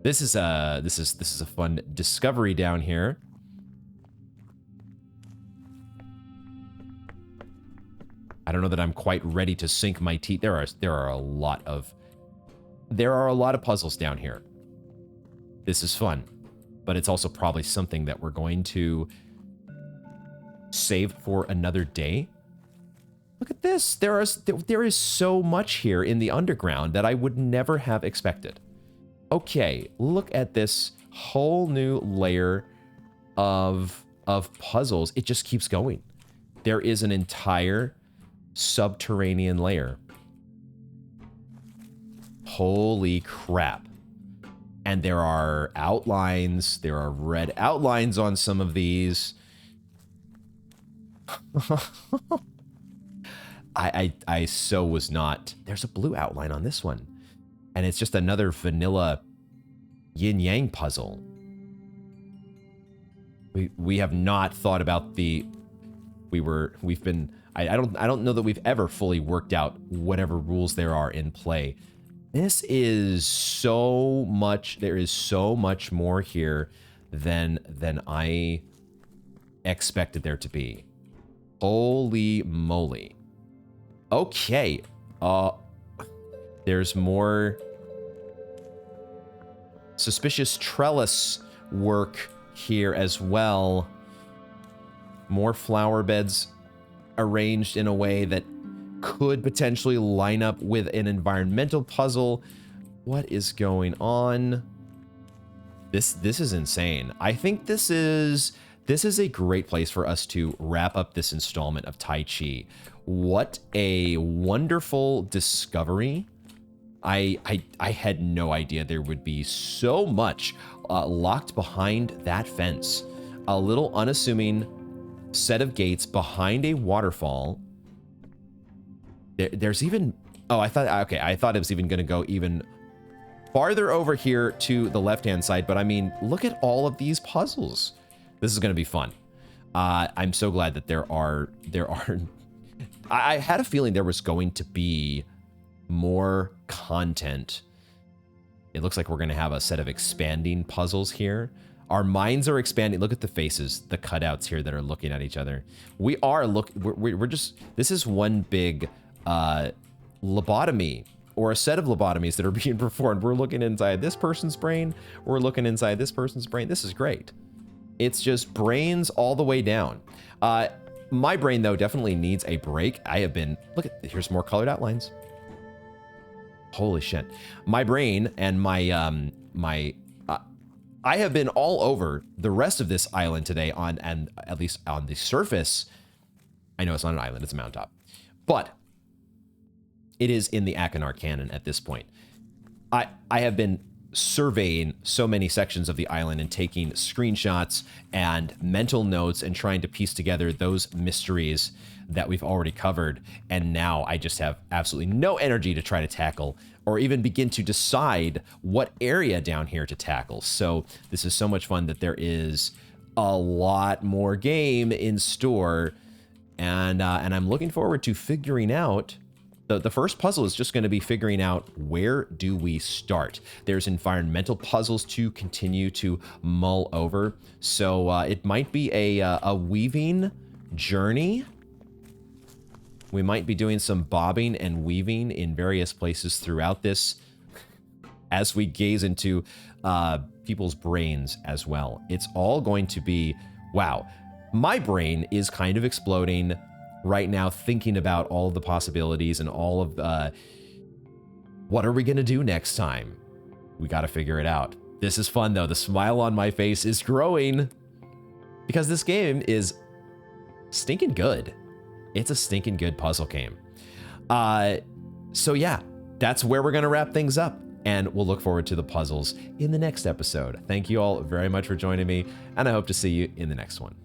This is a fun discovery down here. I don't know that I'm quite ready to sink my teeth. There are a lot of puzzles down here. This is fun, but it's also probably something that we're going to save for another day. Look at this. There is so much here in the underground that I would never have expected. Okay, look at this whole new layer of puzzles. It just keeps going. There is an entire subterranean layer. Holy crap. And there are outlines. There are red outlines on some of these. I so was not. There's a blue outline on this one. And it's just another vanilla yin-yang puzzle. We have not thought about I don't know that we've ever fully worked out whatever rules there are in play. This is so much, there is so much more here than I expected there to be. Holy moly. Okay. There's more suspicious trellis work here as well. More flower beds arranged in a way that could potentially line up with an environmental puzzle. What is going on? This is insane. I think this is a great place for us to wrap up this installment of Taiji. What a wonderful discovery. I had no idea there would be so much locked behind that fence. A little unassuming set of gates behind a waterfall. There's even, oh, I thought it was even going to go even farther over here to the left-hand side, but I mean, look at all of these puzzles. This is going to be fun. I'm so glad that there are, I had a feeling there was going to be more content. It looks like we're going to have a set of expanding puzzles here. Our minds are expanding. Look at the faces, the cutouts here that are looking at each other. We're just, this is one big lobotomy, or a set of lobotomies that are being performed. We're looking inside this person's brain. We're looking inside this person's brain. This is great. It's just brains all the way down. My brain, though, definitely needs a break. I have been, here's more colored outlines. Holy shit. My brain and my, I have been all over the rest of this island today and at least on the surface. I know it's not an island, it's a mountaintop, but it is in the Akinar canon at this point. I have been surveying so many sections of the island and taking screenshots and mental notes and trying to piece together those mysteries that we've already covered. And now I just have absolutely no energy to try to tackle or even begin to decide what area down here to tackle. So this is so much fun that there is a lot more game in store. And I'm looking forward to figuring out. The first puzzle is just going to be figuring out where do we start. There's environmental puzzles to continue to mull over. So it might be a weaving journey. We might be doing some bobbing and weaving in various places throughout this as we gaze into people's brains as well. It's all going to be, wow. My brain is kind of exploding right now, thinking about all of the possibilities and all of what are we going to do next time? We got to figure it out. This is fun, though. The smile on my face is growing because this game is stinking good. It's a stinking good puzzle game. So yeah, that's where we're going to wrap things up. And we'll look forward to the puzzles in the next episode. Thank you all very much for joining me, and I hope to see you in the next one.